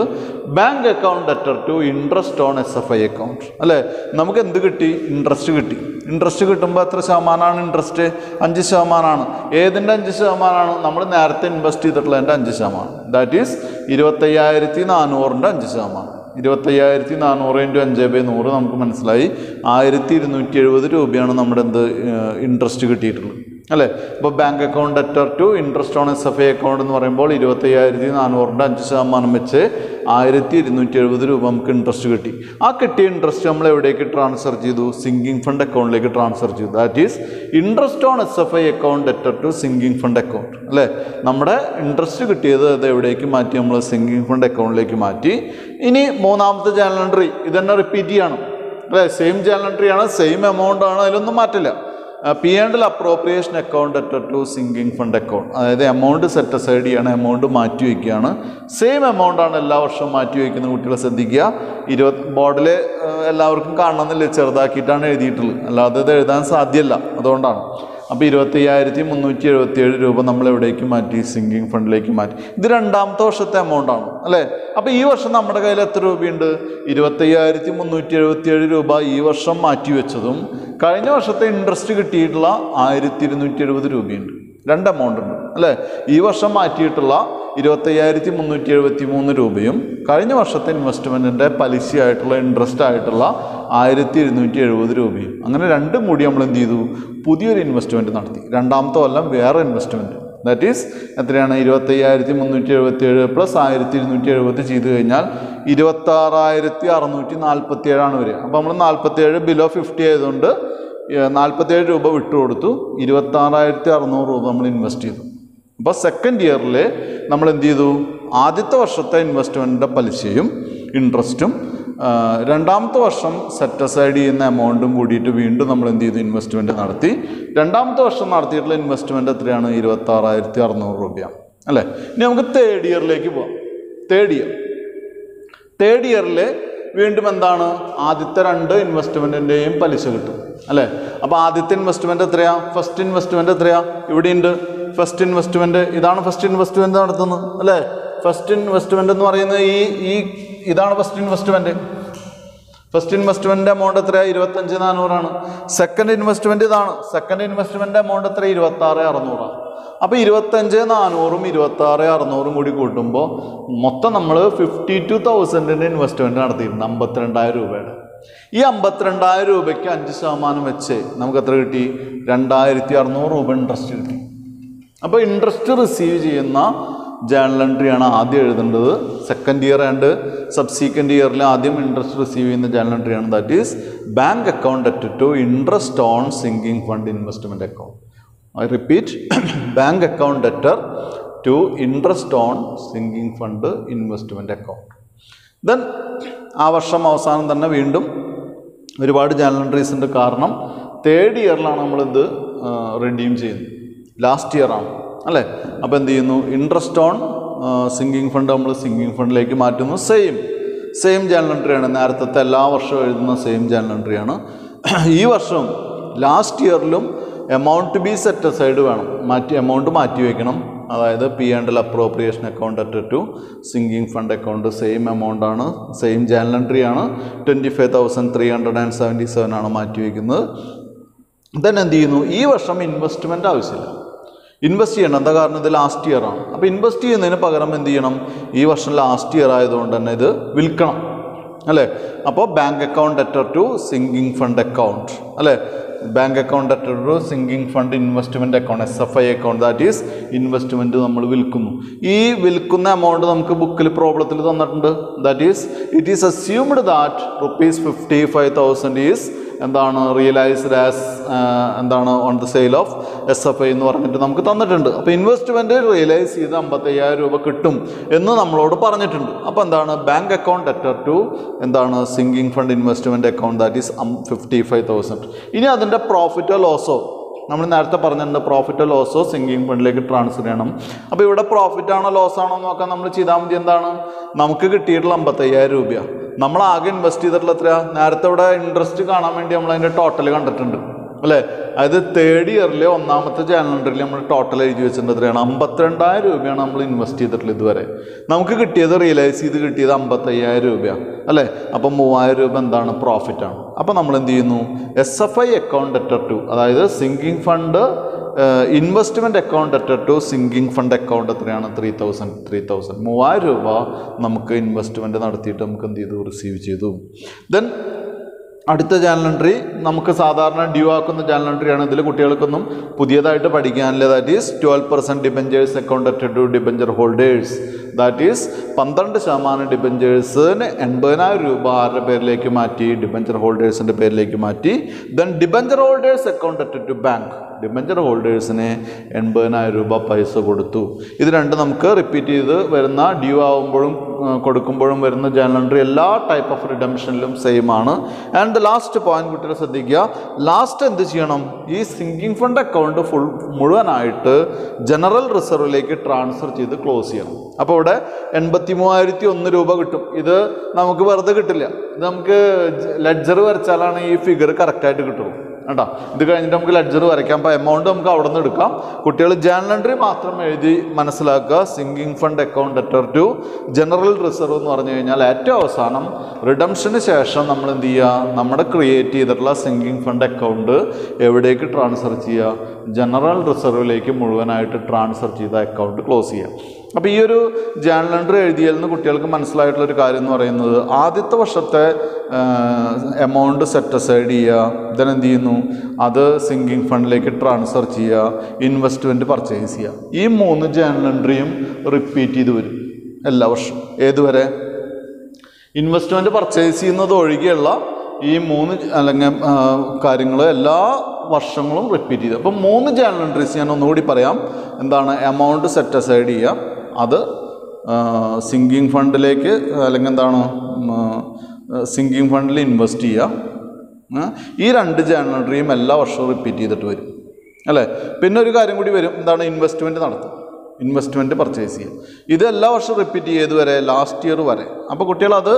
bank account debtor to interest on SFI account അല്ലേ? നമുക്ക് എന്ത് കിട്ടി? ഇൻട്രസ്റ്റ് കിട്ടി. ഇൻട്രസ്റ്റ് കിട്ടുമ്പോൾ എത്ര ശതമാനമാണ് ഇൻട്രസ്റ്റ്? 5%. ഏതിൻ്റെ 5%? നമ്മൾ നേരത്തെ ഇൻവെസ്റ്റ് ചെയ്തിട്ടുള്ളതിൻ്റെ 5%. ദാറ്റ് ഈസ് 25,400ൻ്റെ 5%. 25,400 × 5/100 നമുക്ക് മനസ്സിലായി 1270 രൂപയാണ് നമ്മുടെ ഇൻട്രസ്റ്റ് കിട്ടിയിട്ടുള്ളത് അല്ലേ? അപ്പോൾ bank account debtor to interest on SFI account എന്ന് പറയുമ്പോൾ 25,400ൻ്റെ 5% വെച്ച് 1270 രൂപ നമുക്ക് ഇൻട്രസ്റ്റ് കിട്ടി. ആ കിട്ടിയ ഇൻട്രസ്റ്റ് നമ്മൾ എവിടേക്ക് ട്രാൻസ്ഫർ ചെയ്തു? സിങ്കിങ് ഫണ്ട് അക്കൗണ്ടിലേക്ക് ട്രാൻസ്ഫർ ചെയ്തു. That is interest on SFI account debtor to sinking fund account അല്ലേ? നമ്മുടെ ഇൻട്രസ്റ്റ് കിട്ടിയത് അത് എവിടേക്ക് മാറ്റി? നമ്മൾ സിങ്കിങ് ഫണ്ട് അക്കൗണ്ടിലേക്ക് മാറ്റി. ഇനി മൂന്നാമത്തെ ജേർണൽ എൻട്രി ഇതന്നെ റിപ്പീറ്റ് ചെയ്യണം അല്ലേ? സെയിം ജേർണൽ എൻട്രിയാണ്, സെയിം എമൗണ്ട് ആണ്, അതിലൊന്നും മാറ്റില്ല. P&L appropriation account debtor to sinking fund account, അതായത് എമൗണ്ട് സെറ്റ് അസൈഡ് ചെയ്യാണ്, എമൗണ്ട് മാറ്റി വയ്ക്കുകയാണ്. സെയിം എമൗണ്ട് ആണ് എല്ലാ വർഷവും മാറ്റി വയ്ക്കുന്ന കുട്ടികളെ ശ്രദ്ധിക്കുക. ബോർഡിൽ എല്ലാവർക്കും കാണണമെന്നില്ല, ചെറുതാക്കിയിട്ടാണ് എഴുതിയിട്ടുള്ളത്, അല്ലാതെ ഇത് എഴുതാൻ സാധ്യമല്ല, അതുകൊണ്ടാണ്. അപ്പോൾ 25,377 രൂപ നമ്മൾ എവിടേക്ക് മാറ്റി? സിങ്കിങ് ഫണ്ടിലേക്ക് മാറ്റി. ഇത് രണ്ടാമത്തെ വർഷത്തെ എമൗണ്ട് ആണ് അല്ലേ? അപ്പോൾ ഈ വർഷം നമ്മുടെ കയ്യിൽ എത്ര രൂപയുണ്ട്? 25,377 രൂപ ഈ വർഷം മാറ്റി വെച്ചതും കഴിഞ്ഞ വർഷത്തെ ഇൻട്രസ്റ്റ് കിട്ടിയിട്ടുള്ള 1270 രൂപയുണ്ട്. രണ്ട് എമൗണ്ട് ഉണ്ട് അല്ലേ? ഈ വർഷം മാറ്റിയിട്ടുള്ള 25,373 രൂപയും കഴിഞ്ഞ വർഷത്തെ ഇൻവെസ്റ്റ്മെൻറ്റിൻ്റെ പലിശയായിട്ടുള്ള ഇൻട്രസ്റ്റ് ആയിട്ടുള്ള 1270 രൂപയും, അങ്ങനെ രണ്ടും കൂടി നമ്മൾ എന്ത് ചെയ്തു? പുതിയൊരു ഇൻവെസ്റ്റ്മെൻറ്റ് നടത്തി. രണ്ടാമത്തെ കൊല്ലം വേറെ ഇൻവെസ്റ്റ്മെൻറ്റ്. ദാറ്റ് ഈസ് എത്രയാണ്? 25,377 പ്ലസ് 1270 ചെയ്ത് കഴിഞ്ഞാൽ 26,647 വരിക. അപ്പോൾ നമ്മൾ 47 ബിലോ 50 ആയതുകൊണ്ട് 47 രൂപ വിട്ടുകൊടുത്തു, 26,600 രൂപ നമ്മൾ ഇൻവെസ്റ്റ് ചെയ്തു. അപ്പോൾ സെക്കൻഡ് ഇയറിൽ നമ്മൾ എന്ത് ചെയ്തു? ആദ്യത്തെ വർഷത്തെ ഇൻവെസ്റ്റ്മെൻറ്റിൻ്റെ പലിശയും ഇൻട്രസ്റ്റും രണ്ടാമത്തെ വർഷം സെറ്റ് അസൈഡ് ചെയ്യുന്ന എമൗണ്ടും കൂടിയിട്ട് വീണ്ടും നമ്മൾ എന്ത് ചെയ്തു? ഇൻവെസ്റ്റ്മെൻറ്റ് നടത്തി. രണ്ടാമത്തെ വർഷം നടത്തിയിട്ടുള്ള ഇൻവെസ്റ്റ്മെൻറ്റ് എത്രയാണ്? 26,600 രൂപയാണ് അല്ലേ? ഇനി നമുക്ക് തേർഡ് ഇയറിലേക്ക് പോകാം. തേർഡ് ഇയറിൽ വീണ്ടും എന്താണ്? ആദ്യത്തെ രണ്ട് ഇൻവെസ്റ്റ്മെൻറ്റിൻ്റെയും പലിശ കിട്ടും അല്ലേ? അപ്പോൾ ആദ്യത്തെ ഇൻവെസ്റ്റ്മെൻറ്റ് എത്രയാ? ഫസ്റ്റ് ഇൻവെസ്റ്റ്മെൻറ്റ് എത്രയാ? ഇവിടെയുണ്ട് ഫസ്റ്റ് ഇൻവെസ്റ്റ്മെൻറ്റ്. ഇതാണ് ഫസ്റ്റ് ഇൻവെസ്റ്റ്മെൻറ്റ് നടത്തുന്നത് അല്ലേ? ഫസ്റ്റ് ഇൻവെസ്റ്റ്മെൻറ്റ് എന്ന് പറയുന്നത് ഇതാണ് ഫസ്റ്റ് ഇൻവെസ്റ്റ്മെൻറ്റ്. ഫസ്റ്റ് ഇൻവെസ്റ്റ്മെൻറ്റിൻ്റെ എമൗണ്ട് എത്രയാണ്? 25,400 സെക്കൻഡ് ഇൻവെസ്റ്റ്മെൻറ്റ് ഇതാണ്. സെക്കൻഡ് ഇൻവെസ്റ്റ്മെൻറ്റിൻ്റെ എമൗണ്ട് എത്ര? 26,600. അപ്പോൾ 25,400 26,600 കൂടി കൂട്ടുമ്പോൾ മൊത്തം നമ്മൾ 52,000 ഇൻവെസ്റ്റ്മെൻറ്റ് നടത്തിയിട്ടുണ്ട്, 52,000 രൂപയുടെ. ഈ 52,000 രൂപയ്ക്ക് 5% വെച്ച് നമുക്ക് എത്ര കിട്ടി? 2,600 രൂപ ഇൻട്രസ്റ്റ് കിട്ടി. അപ്പോൾ ഇൻട്രസ്റ്റ് റിസീവ് ചെയ്യുന്ന ജേർണൽ എൻട്രിയാണ് ആദ്യം എഴുതേണ്ടത്. സെക്കൻഡ് ഇയർ ആൻഡ് സബ്സീക്വൻറ്റ് ഇയറിൽ ആദ്യം ഇൻട്രസ്റ്റ് റിസീവ് ചെയ്യുന്ന ജേർണൽ എൻട്രിയാണ്. That is bank account debtor to interest on sinking fund investment account. I repeat, bank account debtor to interest on sinking fund investment account. Then ആ വർഷം അവസാനം തന്നെ വീണ്ടും ഒരുപാട് ജേർണൽ എൻട്രീസ് ഉണ്ട്. കാരണം തേർഡ് ഇയറിലാണ് നമ്മളിത് റിഡീം ചെയ്യുന്നത്, ലാസ്റ്റ് ഇയറാണ് അല്ലേ? അപ്പോൾ എന്ത് ചെയ്യുന്നു? ഇൻട്രസ്റ്റ് ഓൺ സിങ്കിങ് ഫണ്ട് നമ്മൾ സിങ്കിങ് ഫണ്ടിലേക്ക് മാറ്റുന്നു. സെയിം ജേർണൽ എൻട്രിയാണ്, നേരത്തെ എല്ലാ വർഷവും എഴുതുന്ന സെയിം ജേർണൽ എൻട്രിയാണ്. ഈ വർഷം ലാസ്റ്റ് ഇയറിലും amount to be set aside വേണം, എമൗണ്ട് മാറ്റി വയ്ക്കണം. അതായത് P&L appropriation account debtor to sinking fund account same amount ആണ്, സെയിം ജേർണൽ എൻട്രിയാണ്. 25,377 ആണ് മാറ്റി വയ്ക്കുന്നത്. ദെൻ എന്ത് ചെയ്യുന്നു? ഈ വർഷം ഇൻവെസ്റ്റ്മെൻറ്റ് ആവശ്യമില്ല, ഇൻവെസ്റ്റ് ചെയ്യണം. എന്താ കാരണം? ഇത് ലാസ്റ്റ് ഇയർ ആണ്. അപ്പോൾ ഇൻവെസ്റ്റ് ചെയ്യുന്നതിന് പകരം എന്ത് ചെയ്യണം? ഈ വർഷം ലാസ്റ്റ് ഇയർ ആയതുകൊണ്ട് തന്നെ ഇത് വിൽക്കണം അല്ലേ? അപ്പോൾ bank account debtor to sinking fund account അല്ലേ? Bank account debtor to sinking fund investment account, SFI account. That is investment നമ്മൾ വിൽക്കുന്നു. ഈ വിൽക്കുന്ന എമൗണ്ട് നമുക്ക് ബുക്കിൽ പ്രോബ്ലത്തിൽ തന്നിട്ടുണ്ട്. That is it is assumed that ₹55,000 is എന്താണ് റിയലൈസ്ഡ് ആസ് എന്താണ് on the sale of SFI എന്ന് പറഞ്ഞിട്ട് നമുക്ക് തന്നിട്ടുണ്ട്. അപ്പോൾ ഇൻവെസ്റ്റ്മെൻറ്റ് റിയലൈസ് ചെയ്ത് 55,000 രൂപ കിട്ടും എന്ന് നമ്മളോട് പറഞ്ഞിട്ടുണ്ട്. അപ്പോൾ എന്താണ്? ബാങ്ക് അക്കൗണ്ട് ഡെറ്റർ ടു എന്താണ് sinking fund investment account, that is 55,000. ഇനി അതിൻ്റെ പ്രോഫിറ്റോ ലോസോ നമ്മൾ നേരത്തെ പറഞ്ഞിട്ടുണ്ട് പ്രോഫിറ്റോ ലോസോ സിങ്കിങ് ഫണ്ടിലേക്ക് ട്രാൻസ്ഫർ ചെയ്യണം. അപ്പോൾ ഇവിടെ പ്രോഫിറ്റ് ആണോ ലോസ് ആണോ നോക്കാൻ നമ്മൾ ചെയ്താൽ മതി. എന്താണ് നമുക്ക് കിട്ടിയിട്ടുള്ള 55,000 രൂപയാണ്. നമ്മൾ ആകെ ഇൻവെസ്റ്റ് ചെയ്തിട്ടുള്ള എത്രയാണ്? നേരത്തെ ഇവിടെ ഇൻട്രസ്റ്റ് കാണാൻ വേണ്ടി നമ്മൾ അതിൻ്റെ ടോട്ടൽ കണ്ടിട്ടുണ്ട് അല്ലേ? അതായത് തേർഡ് ഇയറിലെ ഒന്നാമത്തെ ജേണൽ എൻട്രിയിൽ നമ്മൾ ടോട്ടൽ എഴുതി വെച്ചിട്ടുണ്ട് എത്രയാണ്? 52,000 രൂപയാണ് നമ്മൾ ഇൻവെസ്റ്റ് ചെയ്തിട്ടുള്ളത് ഇതുവരെ. നമുക്ക് കിട്ടിയത് റിയലൈസ് ചെയ്ത് കിട്ടിയത് 55,000 രൂപയാണ് അല്ലേ? അപ്പം 3,000 രൂപ എന്താണ്? പ്രോഫിറ്റാണ്. അപ്പോൾ നമ്മൾ എന്ത് ചെയ്യുന്നു? SFI അക്കൗണ്ട് ഡെറ്റർ ടു, അതായത് sinking fund investment account debtor to sinking fund account എത്രയാണ്? 3,000 3,000 രൂപ നമുക്ക് ഇൻവെസ്റ്റ്മെൻറ്റ് നടത്തിയിട്ട് നമുക്ക് എന്ത് ചെയ്തു? റിസീവ് ചെയ്തു. ദെൻ അടുത്ത ജേണൽ എൻട്രി നമുക്ക് സാധാരണ ഡ്യൂ ആക്കുന്ന ജേണൽ എൻട്രിയാണ്. ഇതിൽ കുട്ടികൾക്കൊന്നും പുതിയതായിട്ട് പഠിക്കാനില്ല. That is 12% debentures account debtor to debenture holders. That is 12% ഡിബഞ്ചേഴ്സിന് 80,000 രൂപ ആരുടെ പേരിലേക്ക് മാറ്റി? ഡിബഞ്ചർ ഹോൾഡേഴ്സിൻ്റെ പേരിലേക്ക് മാറ്റി. Then debenture holders account debtor to bank, debenture ഹോൾഡേഴ്സിന് 80,000 രൂപ പൈസ കൊടുത്തു. ഇത് രണ്ട് നമുക്ക് റിപ്പീറ്റ് ചെയ്ത് വരുന്ന ഡ്യൂ ആവുമ്പോഴും കൊടുക്കുമ്പോഴും വരുന്ന ജേണൽ എൻട്രി എല്ലാ ടൈപ്പ് ഓഫ് റിഡംഷനിലും സെയിം ആണ്. ആൻഡ് ദ ലാസ്റ്റ് പോയിന്റ് കുട്ടികൾ ശ്രദ്ധിക്കുക, ലാസ്റ്റ് എന്ത് ചെയ്യണം? ഈ സിങ്കിങ് ഫണ്ട് അക്കൗണ്ട് മുഴുവനായിട്ട് ജനറൽ റിസർവിലേക്ക് ട്രാൻസ്ഫർ ചെയ്ത് ക്ലോസ് ചെയ്യണം. അപ്പോൾ ഇവിടെ 83,001 രൂപ കിട്ടും. ഇത് നമുക്ക് വെറുതെ കിട്ടില്ല. ഇത് നമുക്ക് ലെഡ്ജർ വരച്ചാലാണ് ഈ ഫിഗർ കറക്റ്റായിട്ട് കിട്ടുള്ളൂ കേട്ടോ. ഇത് കഴിഞ്ഞിട്ട് നമുക്ക് ലെഡ്ജർ വരയ്ക്കാം. അപ്പോൾ എമൗണ്ട് നമുക്ക് അവിടെ നിന്ന് എടുക്കാം. കുട്ടികൾ ജേണൽ എൻട്രി മാത്രം എഴുതി മനസ്സിലാക്കുക. Sinking fund account debtor to general reserve എന്ന് പറഞ്ഞു കഴിഞ്ഞാൽ ഏറ്റവും അവസാനം റിഡംഷന് ശേഷം നമ്മൾ എന്ത് ചെയ്യുക? നമ്മുടെ ക്രിയേറ്റ് ചെയ്തിട്ടുള്ള സിങ്കിങ് ഫണ്ട് അക്കൗണ്ട് എവിടേക്ക് ട്രാൻസ്ഫർ ചെയ്യുക? ജനറൽ റിസർവിലേക്ക് മുഴുവനായിട്ട് ട്രാൻസ്ഫർ ചെയ്ത അക്കൗണ്ട് ക്ലോസ് ചെയ്യുക. അപ്പോൾ ഈ ഒരു ജേണൽ എൻട്രി എഴുതിയതിൽ നിന്ന് കുട്ടികൾക്ക് മനസ്സിലായിട്ടുള്ളൊരു കാര്യം എന്ന് പറയുന്നത്, ആദ്യത്തെ വർഷത്തെ എമൗണ്ട് സെറ്റ് അസൈഡ് ചെയ്യുക, ദെൻ എന്ത് ചെയ്യുന്നു? അത് സിങ്കിങ് ഫണ്ടിലേക്ക് ട്രാൻസ്ഫർ ചെയ്യുക, ഇൻവെസ്റ്റ്മെൻറ്റ് പർച്ചേസ് ചെയ്യുക. ഈ 3 ജേണൽ എൻട്രിയും റിപ്പീറ്റ് ചെയ്ത് വരും എല്ലാ വർഷവും. ഏതുവരെ? ഇൻവെസ്റ്റ്മെൻറ്റ് പർച്ചേസ് ചെയ്യുന്നത് ഒഴികെയുള്ള ഈ 3 അല്ലെങ്കിൽ കാര്യങ്ങൾ എല്ലാ വർഷങ്ങളും റിപ്പീറ്റ് ചെയ്ത്. അപ്പം 3 ജേണൽ എൻട്രീസ് ഞാൻ ഒന്നുകൂടി പറയാം. എന്താണ്? എമൗണ്ട് സെറ്റ് അസൈഡ് ചെയ്യുക, അത് സിങ്കിങ് ഫണ്ടിലേക്ക് അല്ലെങ്കിൽ എന്താണ് സിങ്കിങ് ഫണ്ടിൽ ഇൻവെസ്റ്റ് ചെയ്യുക. ഈ 2 ജേണൽ എൻട്രിയും എല്ലാ വർഷവും റിപ്പീറ്റ് ചെയ്തിട്ട് വരും അല്ലേ? പിന്നെ ഒരു കാര്യം കൂടി വരും. എന്താണ്? ഇൻവെസ്റ്റ്മെൻറ്റ് നടത്തുക, ഇൻവെസ്റ്റ്മെൻറ്റ് പർച്ചേസ് ചെയ്യുക. ഇത് എല്ലാ വർഷവും റിപ്പീറ്റ് ചെയ്ത് വരെ ലാസ്റ്റ് ഇയർ വരെ. അപ്പോൾ കുട്ടികളത്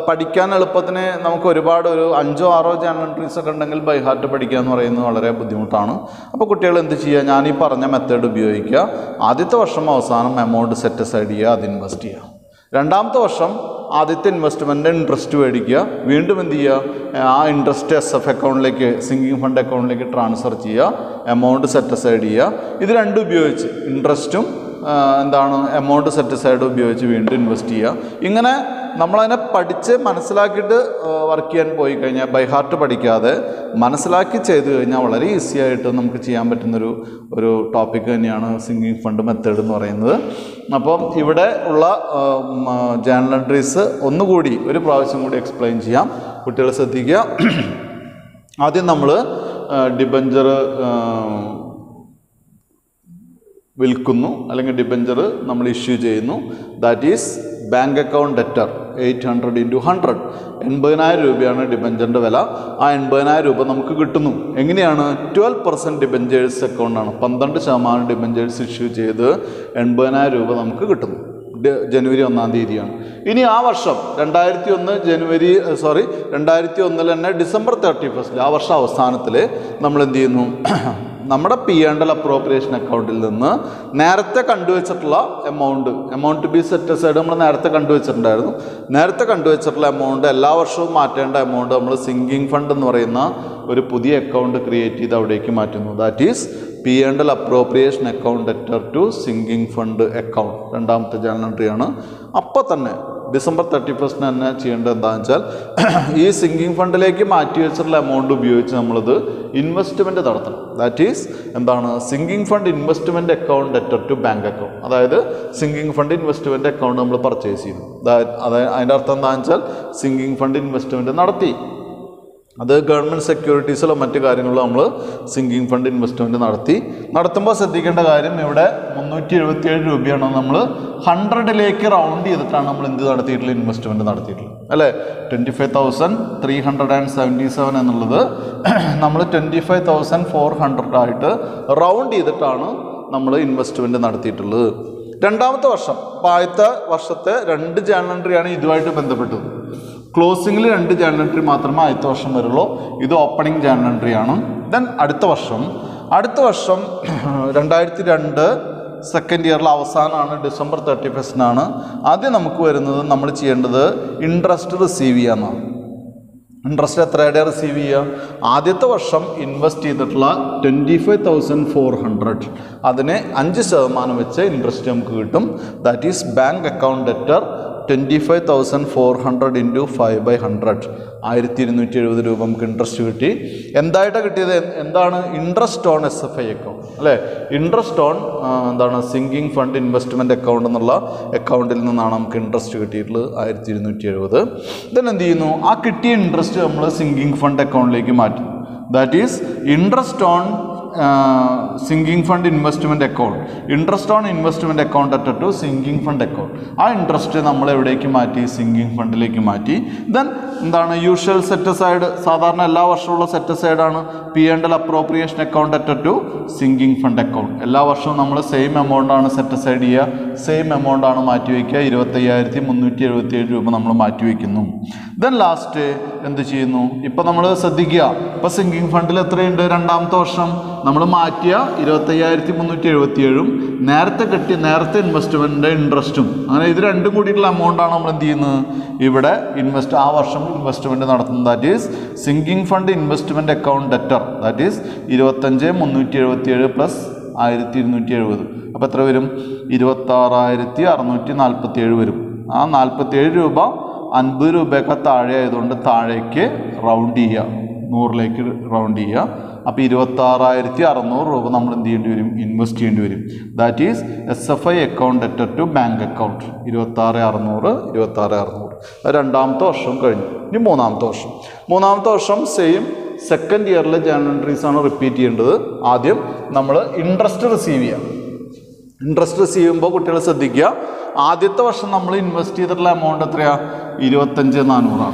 പഠിക്കാൻ എളുപ്പത്തിന് നമുക്ക് ഒരുപാട് ഒരു 5-6 ജേണൽ എൻട്രീസ് ഒക്കെ ഉണ്ടെങ്കിൽ ബൈ ഹാർട്ട് പഠിക്കുക എന്ന് പറയുന്നത് വളരെ ബുദ്ധിമുട്ടാണ്. അപ്പോൾ കുട്ടികൾ എന്ത് ചെയ്യുക? ഞാൻ ഈ പറഞ്ഞ മെത്തേഡ് ഉപയോഗിക്കുക. ആദ്യത്തെ വർഷം അവസാനം എമൗണ്ട് സെറ്റ് അസൈഡ് ചെയ്യുക, അത് ഇൻവെസ്റ്റ് ചെയ്യുക. രണ്ടാമത്തെ വർഷം ആദ്യത്തെ ഇൻവെസ്റ്റ്മെൻറ്റ് ഇൻട്രസ്റ്റ് മേടിക്കുക, വീണ്ടും എന്ത് ചെയ്യുക? ആ ഇൻട്രസ്റ്റ് SF അക്കൗണ്ടിലേക്ക് സിങ്കിങ് ഫണ്ട് അക്കൗണ്ടിലേക്ക് ട്രാൻസ്ഫർ ചെയ്യുക, എമൗണ്ട് സെറ്റ് അസൈഡ് ചെയ്യുക. ഇത് രണ്ടും ഉപയോഗിച്ച് ഇൻട്രസ്റ്റും എന്താണ് എമൗണ്ട് സെറ്റ് അസൈഡ് ഉപയോഗിച്ച് വീണ്ടും ഇൻവെസ്റ്റ് ചെയ്യുക. ഇങ്ങനെ നമ്മളതിനെ പഠിച്ച് മനസ്സിലാക്കിയിട്ട് വർക്ക് ചെയ്യാൻ പോയി കഴിഞ്ഞാൽ, ബൈ ഹാർട്ട് പഠിക്കാതെ മനസ്സിലാക്കി ചെയ്ത് കഴിഞ്ഞാൽ വളരെ ഈസി ആയിട്ട് നമുക്ക് ചെയ്യാൻ പറ്റുന്നൊരു ടോപ്പിക് തന്നെയാണ് സിങ്കിങ് ഫണ്ട് മെത്തേഡ് എന്ന് പറയുന്നത്. അപ്പം ഇവിടെ ഉള്ള ജേണൽ എൻട്രീസ് ഒന്നുകൂടി ഒരു പ്രാവശ്യം കൂടി എക്സ്പ്ലെയിൻ ചെയ്യാം. കുട്ടികൾ ശ്രദ്ധിക്കുക. ആദ്യം നമ്മൾ ഡിബഞ്ചർ വിൽക്കുന്നു അല്ലെങ്കിൽ ഡിബഞ്ചർ നമ്മൾ ഇഷ്യൂ ചെയ്യുന്നു. That is bank account debtor 800 × 100, 80,000 രൂപയാണ് ഡിബഞ്ചറിൻ്റെ വില. ആ 80,000 രൂപ നമുക്ക് കിട്ടുന്നു. എങ്ങനെയാണ്? 12% ഡിബഞ്ചേഴ്സ് അക്കൗണ്ടാണ്. 12% ഡിബഞ്ചേഴ്സ് ഇഷ്യൂ ചെയ്ത് 80,000 രൂപ നമുക്ക് കിട്ടുന്നു. ജനുവരി 1-ാം തീയതിയാണ്. ഇനി ആ വർഷം 2001 തന്നെ ഡിസംബർ 31 ആ വർഷം അവസാനത്തിൽ നമ്മൾ എന്ത് ചെയ്യുന്നു? നമ്മുടെ P&L അപ്രോപ്രിയേഷൻ അക്കൗണ്ടിൽ നിന്ന് നേരത്തെ കണ്ടുവച്ചിട്ടുള്ള amount to be set aside നമ്മൾ നേരത്തെ കണ്ടുവച്ചിട്ടുണ്ടായിരുന്നു. നേരത്തെ കണ്ടുവച്ചിട്ടുള്ള എമൗണ്ട് എല്ലാ വർഷവും മാറ്റേണ്ട എമൗണ്ട് നമ്മൾ സിങ്കിങ് ഫണ്ട് എന്ന് പറയുന്ന ഒരു പുതിയ അക്കൗണ്ട് ക്രിയേറ്റ് ചെയ്ത് അവിടേക്ക് മാറ്റുന്നു. That is P&L appropriation account debtor to sinking fund account. രണ്ടാമത്തെ ജേണൽ എൻട്രിയാണ്. അപ്പോൾ തന്നെ ഡിസംബർ 31 തന്നെ ചെയ്യേണ്ടത് എന്താണെന്ന് വെച്ചാൽ, ഈ സിങ്കിങ് ഫണ്ടിലേക്ക് മാറ്റി വെച്ചിട്ടുള്ള എമൗണ്ട് ഉപയോഗിച്ച് നമ്മളിത് ഇൻവെസ്റ്റ്മെൻറ്റ് നടത്തണം. ദാറ്റ് ഈസ് എന്താണ്? Sinking fund investment account debtor to bank account. അതായത് സിങ്കിങ് ഫണ്ട് ഇൻവെസ്റ്റ്മെൻറ്റ് അക്കൗണ്ട് നമ്മൾ പർച്ചേസ് ചെയ്തു. അതിൻ്റെ അർത്ഥം എന്താണെന്ന് വെച്ചാൽ സിങ്കിങ് ഫണ്ട് ഇൻവെസ്റ്റ്മെൻറ്റ് നടത്തി. അത് ഗവൺമെൻറ് സെക്യൂരിറ്റീസിലോ മറ്റു കാര്യങ്ങളോ നമ്മൾ സിങ്കിങ് ഫണ്ട് ഇൻവെസ്റ്റ്മെൻറ്റ് നടത്തുമ്പോൾ ശ്രദ്ധിക്കേണ്ട കാര്യം ഇവിടെ 377 രൂപയാണ് നമ്മൾ 100ലേക്ക് റൗണ്ട് ചെയ്തിട്ടാണ് നമ്മൾ എന്ത് നടത്തിയിട്ടുള്ളത്, ഇൻവെസ്റ്റ്മെൻറ്റ് നടത്തിയിട്ടുള്ളത് അല്ലേ. 25,377 എന്നുള്ളത് നമ്മൾ 25,400 ആയിട്ട് റൗണ്ട് ചെയ്തിട്ടാണ് നമ്മൾ ഇൻവെസ്റ്റ്മെൻറ്റ് നടത്തിയിട്ടുള്ളത്. രണ്ടാമത്തെ വർഷം, അപ്പോൾ ആദ്യത്തെ വർഷത്തെ 2 ജേർണൽ എൻട്രിയാണ് ഇതുമായിട്ട് ബന്ധപ്പെട്ടത്. ക്ലോസിങ്ങിൽ 2 ജേർണൽ എൻട്രി മാത്രമേ ആദ്യത്തെ വർഷം വരുള്ളൂ. ഇത് ഓപ്പണിംഗ് ജേർണൽ എൻട്രി ആണ്. ദെൻ അടുത്ത വർഷം 2002 സെക്കൻഡ് ഇയറിൽ അവസാനമാണ്, ഡിസംബർ 31 ആദ്യം നമുക്ക് വരുന്നത് നമ്മൾ ചെയ്യേണ്ടത് ഇൻട്രസ്റ്റ് റിസീവ് ചെയ്യാമെന്നാണ്. ഇൻട്രസ്റ്റ് എത്രയുടെ റിസീവ് ചെയ്യുക? ആദ്യത്തെ വർഷം ഇൻവെസ്റ്റ് ചെയ്തിട്ടുള്ള 25,400 അതിന് 5% വെച്ച് ഇൻട്രസ്റ്റ് നമുക്ക് കിട്ടും. That is bank account debtor 25,400 into 5/100 1270 രൂപ നമുക്ക് ഇൻട്രസ്റ്റ് കിട്ടി. എന്തായിട്ടാണ് കിട്ടിയത്? എന്താണ്? ഇൻട്രസ്റ്റ് ഓൺ SFI അക്കൗണ്ട് അല്ലേ. ഇൻട്രസ്റ്റ് ഓൺ എന്താണ് സിങ്കിങ് ഫണ്ട് ഇൻവെസ്റ്റ്മെൻറ്റ് അക്കൗണ്ട് എന്നുള്ള അക്കൗണ്ടിൽ നിന്നാണ് നമുക്ക് ഇൻട്രസ്റ്റ് കിട്ടിയിട്ടുള്ളത് 1270. ദെൻ എന്ത് ചെയ്യുന്നു? ആ കിട്ടിയ ഇൻട്രസ്റ്റ് നമ്മൾ സിങ്കിങ് ഫണ്ട് അക്കൗണ്ടിലേക്ക് മാറ്റും. That is interest on sinking fund investment account, interest on investment account at to sinking fund account. ആ ഇൻട്രസ്റ്റ് നമ്മൾ എവിടേക്ക് മാറ്റി? സിങ്കിങ് ഫണ്ടിലേക്ക് മാറ്റി. ദെൻ എന്താണ്? യൂഷ്വൽ സെറ്റ് അസൈഡ്, സാധാരണ എല്ലാ വർഷമുള്ള സെറ്റ് അസൈഡാണ് P&L appropriation account at to sinking fund account. എല്ലാ വർഷവും നമ്മൾ സെയിം എമൗണ്ടാണ് സെറ്റ് അസൈഡ് ചെയ്യുക, സെയിം എമൗണ്ടാണ് മാറ്റി വയ്ക്കുക. 25,377 രൂപ നമ്മൾ മാറ്റി വയ്ക്കുന്നു. ദെൻ ലാസ്റ്റ് എന്ത് ചെയ്യുന്നു? ഇപ്പം നമ്മൾ ശ്രദ്ധിക്കുക, ഇപ്പം സിങ്കിങ് ഫണ്ടിൽ എത്രയുണ്ട്? രണ്ടാമത്തെ വർഷം നമ്മൾ മാറ്റിയ 25,377 നേരത്തെ ഇൻവെസ്റ്റ്മെൻറ്റിൻ്റെ ഇൻട്രസ്റ്റും, അങ്ങനെ ഇത് രണ്ടും കൂടിയിട്ടുള്ള എമൗണ്ടാണ് നമ്മൾ എന്ത് ചെയ്യുന്നത്? ഇവിടെ ആ വർഷം ഇൻവെസ്റ്റ്മെൻറ്റ് നടത്തുന്നത്. That is sinking fund investment account debtor, that is 25,377 plus 1270. അപ്പോൾ എത്ര വരും? 26,647 വരും. ആ 47 രൂപ 50 രൂപയൊക്കെ താഴെ ആയതുകൊണ്ട് താഴേക്ക് റൗണ്ട് ചെയ്യുക, 100ലേക്ക് റൗണ്ട് ചെയ്യുക. അപ്പോൾ 26,600 രൂപ നമ്മൾ എന്ത് ചെയ്യേണ്ടി വരും? ഇൻവെസ്റ്റ് ചെയ്യേണ്ടി വരും. That is SFI account debtor to bank account 26,600. അത് രണ്ടാമത്തെ വർഷം കഴിഞ്ഞു. ഇനി മൂന്നാമത്തെ വർഷം സെയിം സെക്കൻഡ് ഇയറിലെ ജേർണൽ എൻട്രീസ് ആണ് റിപ്പീറ്റ് ചെയ്യേണ്ടത്. ആദ്യം നമ്മൾ ഇൻട്രസ്റ്റ് റിസീവ് ചെയ്യുക. ഇൻട്രസ്റ്റ് റിസീവ് ചെയ്യുമ്പോൾ കുട്ടികൾ ശ്രദ്ധിക്കുക, ആദ്യത്തെ വർഷം നമ്മൾ ഇൻവെസ്റ്റ് ചെയ്തിട്ടുള്ള എമൗണ്ട് എത്രയാണ്? 25,400.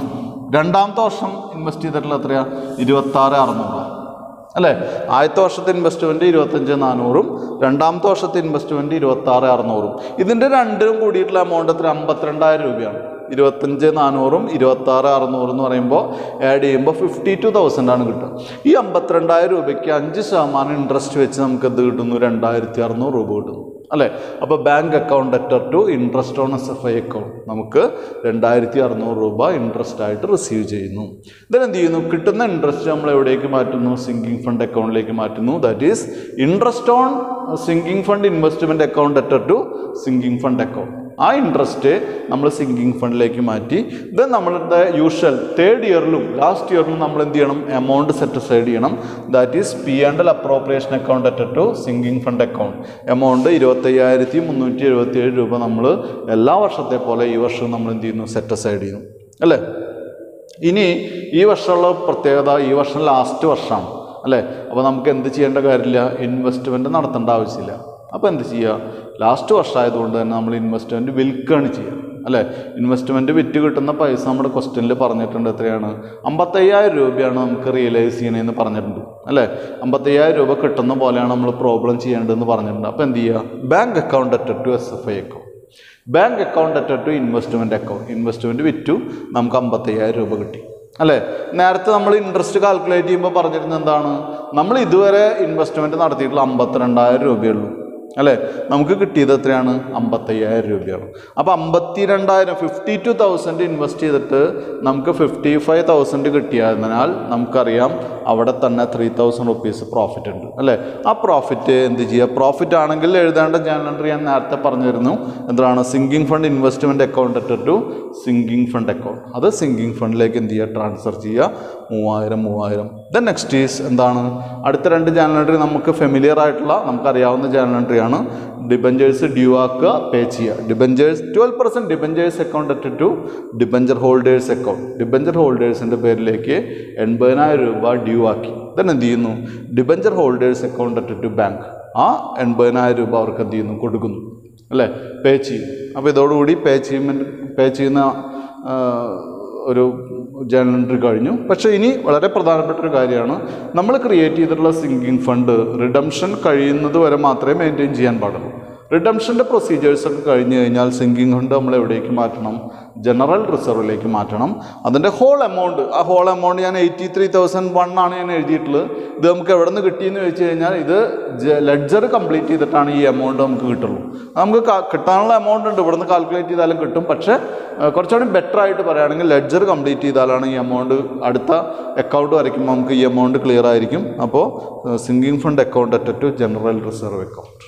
രണ്ടാമത്തെ വർഷം ഇൻവെസ്റ്റ് ചെയ്തിട്ടുള്ള എത്രയാണ്? 26,600 അല്ലേ. ആദ്യത്തെ വർഷത്തെ ഇൻവെസ്റ്റ്മെൻറ്റ് 25,400, രണ്ടാമത്തെ വർഷത്തെ ഇൻവെസ്റ്റ്മെൻറ്റ് 26,600. ഇതിൻ്റെ രണ്ടിനും കൂടിയിട്ടുള്ള എമൗണ്ട് എത്ര? 52,000 രൂപയാണ്. 25,400 26,600 എന്ന് പറയുമ്പോൾ ആഡ് ചെയ്യുമ്പോൾ 52,000 ആണ് കിട്ടുക. ഈ 52,000 രൂപയ്ക്ക് 5% ഇൻട്രസ്റ്റ് വെച്ച് നമുക്ക് എന്ത് കിട്ടുന്നു? 2,600 രൂപ കിട്ടുന്നു അല്ലേ. അപ്പോൾ bank account debtor to interest on SFI account നമുക്ക് 2,600 രൂപ ഇൻട്രസ്റ്റ് ആയിട്ട് റിസീവ് ചെയ്യുന്നു. ഇതിനെന്ത് ചെയ്യുന്നു? കിട്ടുന്ന ഇൻട്രസ്റ്റ് നമ്മൾ എവിടേക്ക് മാറ്റുന്നു? സിങ്കിങ് ഫണ്ട് അക്കൗണ്ടിലേക്ക് മാറ്റുന്നു. That is interest on sinking fund investment account debtor to sinking fund account. ആ ഇൻട്രസ്റ്റ് നമ്മൾ സിങ്കിങ് ഫണ്ടിലേക്ക് മാറ്റി. ദെൻ നമ്മളുടെ യൂഷ്വൽ തേർഡ് ഇയറിലും ലാസ്റ്റ് ഇയറിലും നമ്മൾ എന്ത് ചെയ്യണം? എമൗണ്ട് സെറ്റ് അസൈഡ് ചെയ്യണം. That is P&L appropriation account at to sinking fund account. Amount 25,377 രൂപ നമ്മൾ എല്ലാ വർഷത്തെ പോലെ ഈ വർഷം നമ്മൾ എന്ത് ചെയ്യുന്നു? സെറ്റ് അസൈഡ് ചെയ്യുന്നു അല്ലേ. ഇനി ഈ വർഷമുള്ള പ്രത്യേകത, ഈ വർഷം ലാസ്റ്റ് വർഷമാണ് അല്ലേ. അപ്പോൾ നമുക്ക് എന്ത് ചെയ്യേണ്ട കാര്യമില്ല? ഇൻവെസ്റ്റ്മെൻറ്റ് നടത്തേണ്ട ആവശ്യമില്ല. അപ്പോൾ എന്ത് ചെയ്യുക? ലാസ്റ്റ് വർഷമായതുകൊണ്ട് തന്നെ നമ്മൾ ഇൻവെസ്റ്റ്മെൻറ്റ് വിൽക്കുകയാണ് ചെയ്യുക അല്ലേ. ഇൻവെസ്റ്റ്മെൻറ്റ് വിറ്റ് കിട്ടുന്ന പൈസ നമ്മുടെ ക്വസ്റ്റ്യനിൽ പറഞ്ഞിട്ടുണ്ട്. എത്രയാണ്? 55,000 രൂപയാണ് നമുക്ക് റിയലൈസ് ചെയ്യണമെന്ന് പറഞ്ഞിട്ടുണ്ട് അല്ലേ. 55,000 രൂപ കിട്ടുന്ന പോലെയാണ് നമ്മൾ പ്രോബ്ലം ചെയ്യേണ്ടതെന്ന് പറഞ്ഞിട്ടുണ്ട്. അപ്പോൾ എന്ത് ചെയ്യുക? Bank account debtor to SFI account, bank account debtor to investment account. Investment വിറ്റു, നമുക്ക് 55,000 രൂപ കിട്ടി അല്ലേ. നേരത്തെ നമ്മൾ ഇൻട്രസ്റ്റ് കാൽക്കുലേറ്റ് ചെയ്യുമ്പോൾ പറഞ്ഞിരുന്നത് എന്താണ്? നമ്മൾ ഇതുവരെ ഇൻവെസ്റ്റ്മെൻറ്റ് നടത്തിയിട്ടുള്ള 52,000 രൂപയുള്ളൂ അല്ലേ. നമുക്ക് കിട്ടിയത് എത്രയാണ്? 55,000 രൂപയാണ്. അപ്പോൾ 52,000 ഇൻവെസ്റ്റ് ചെയ്തിട്ട് നമുക്ക് 55,000 കിട്ടിയതിനാൽ നമുക്കറിയാം അവിടെ തന്നെ 3,000 റുപ്പീസ് പ്രോഫിറ്റ് ഉണ്ട് അല്ലേ. ആ പ്രോഫിറ്റ് എന്ത് ചെയ്യുക? പ്രോഫിറ്റ് ആണെങ്കിൽ എഴുതേണ്ട ജേർണൽ എൻട്രി ഞാൻ നേരത്തെ പറഞ്ഞിരുന്നു. എന്താണ്? Sinking fund investment account at to sinking fund account. അത് സിങ്കിങ് ഫണ്ടിലേക്ക് എന്ത് ചെയ്യുക? ട്രാൻസ്ഫർ ചെയ്യുക. 3,000. ദെൻ നെക്സ്റ്റ് ഈസ് എന്താണ്, അടുത്ത രണ്ട് ജേണൽ എൻട്രി നമുക്ക് ഫെമിലിയർ ആയിട്ടുള്ള നമുക്കറിയാവുന്ന ജേണൽ എൻട്രിയാണ്. ഡിബഞ്ചേഴ്സ് ഡ്യൂ ആക്കുക, പേ ചെയ്യുക. Debentures 12% debentures account to debenture holders account. Debenture ഹോൾഡേഴ്സിൻ്റെ പേരിലേക്ക് 80,000 രൂപ ഡ്യൂ ആക്കി. ദെൻ എന്ത് ചെയ്യുന്നു, debenture holders account to bank. ആ 80,000 രൂപ അവർക്ക് എന്ത് ചെയ്യുന്നു, കൊടുക്കുന്നു അല്ലേ, പേ ചെയ്യും. അപ്പോൾ ഇതോടുകൂടി പേ ചെയ്യുന്ന ഒരു ജേണൽ എൻട്രി കഴിഞ്ഞു. പക്ഷേ ഇനി വളരെ പ്രധാനപ്പെട്ട ഒരു കാര്യമാണ്, നമ്മൾ ക്രിയേറ്റ് ചെയ്തിട്ടുള്ള സിങ്കിങ് ഫണ്ട് റിഡംഷൻ കഴിയുന്നത് വരെ മാത്രമേ മെയിൻറ്റെയിൻ ചെയ്യാൻ പാടുള്ളൂ. റിഡംഷൻ്റെ പ്രൊസീജിയേഴ്സൊക്കെ കഴിഞ്ഞ് കഴിഞ്ഞാൽ സിങ്കിങ് ഫണ്ട് നമ്മൾ എവിടേക്ക് മാറ്റണം, ജനറൽ റിസർവിലേക്ക് മാറ്റണം. അതിൻ്റെ ഹോൾ എമൗണ്ട്, ആ ഹോൾ എമൗണ്ട് ഞാൻ 83,001 ആണ് ഞാൻ എഴുതിയിട്ടുള്ളത്. ഇത് നമുക്ക് എവിടെ നിന്ന് കിട്ടിയെന്ന് ചോദിച്ചു കഴിഞ്ഞാൽ ഇത് ലെഡ്ജർ കംപ്ലീറ്റ് ചെയ്തിട്ടാണ് ഈ എമൗണ്ട് നമുക്ക് കിട്ടുള്ളൂ. നമുക്ക് കിട്ടാനുള്ള എമൗണ്ട് ഉണ്ട്, ഇവിടെ നിന്ന് കാൽക്കുലേറ്റ് ചെയ്താലും കിട്ടും. പക്ഷേ കുറച്ചുകൂടി ബെറ്റർ ആയിട്ട് പറയുകയാണെങ്കിൽ ലെഡ്ജർ കംപ്ലീറ്റ് ചെയ്താലാണ് ഈ എമൗണ്ട് അടുത്ത അക്കൗണ്ട് വരയ്ക്കുമ്പോൾ നമുക്ക് ഈ എമൗണ്ട് ക്ലിയർ ആയിരിക്കും. അപ്പോൾ sinking fund account to general reserve account.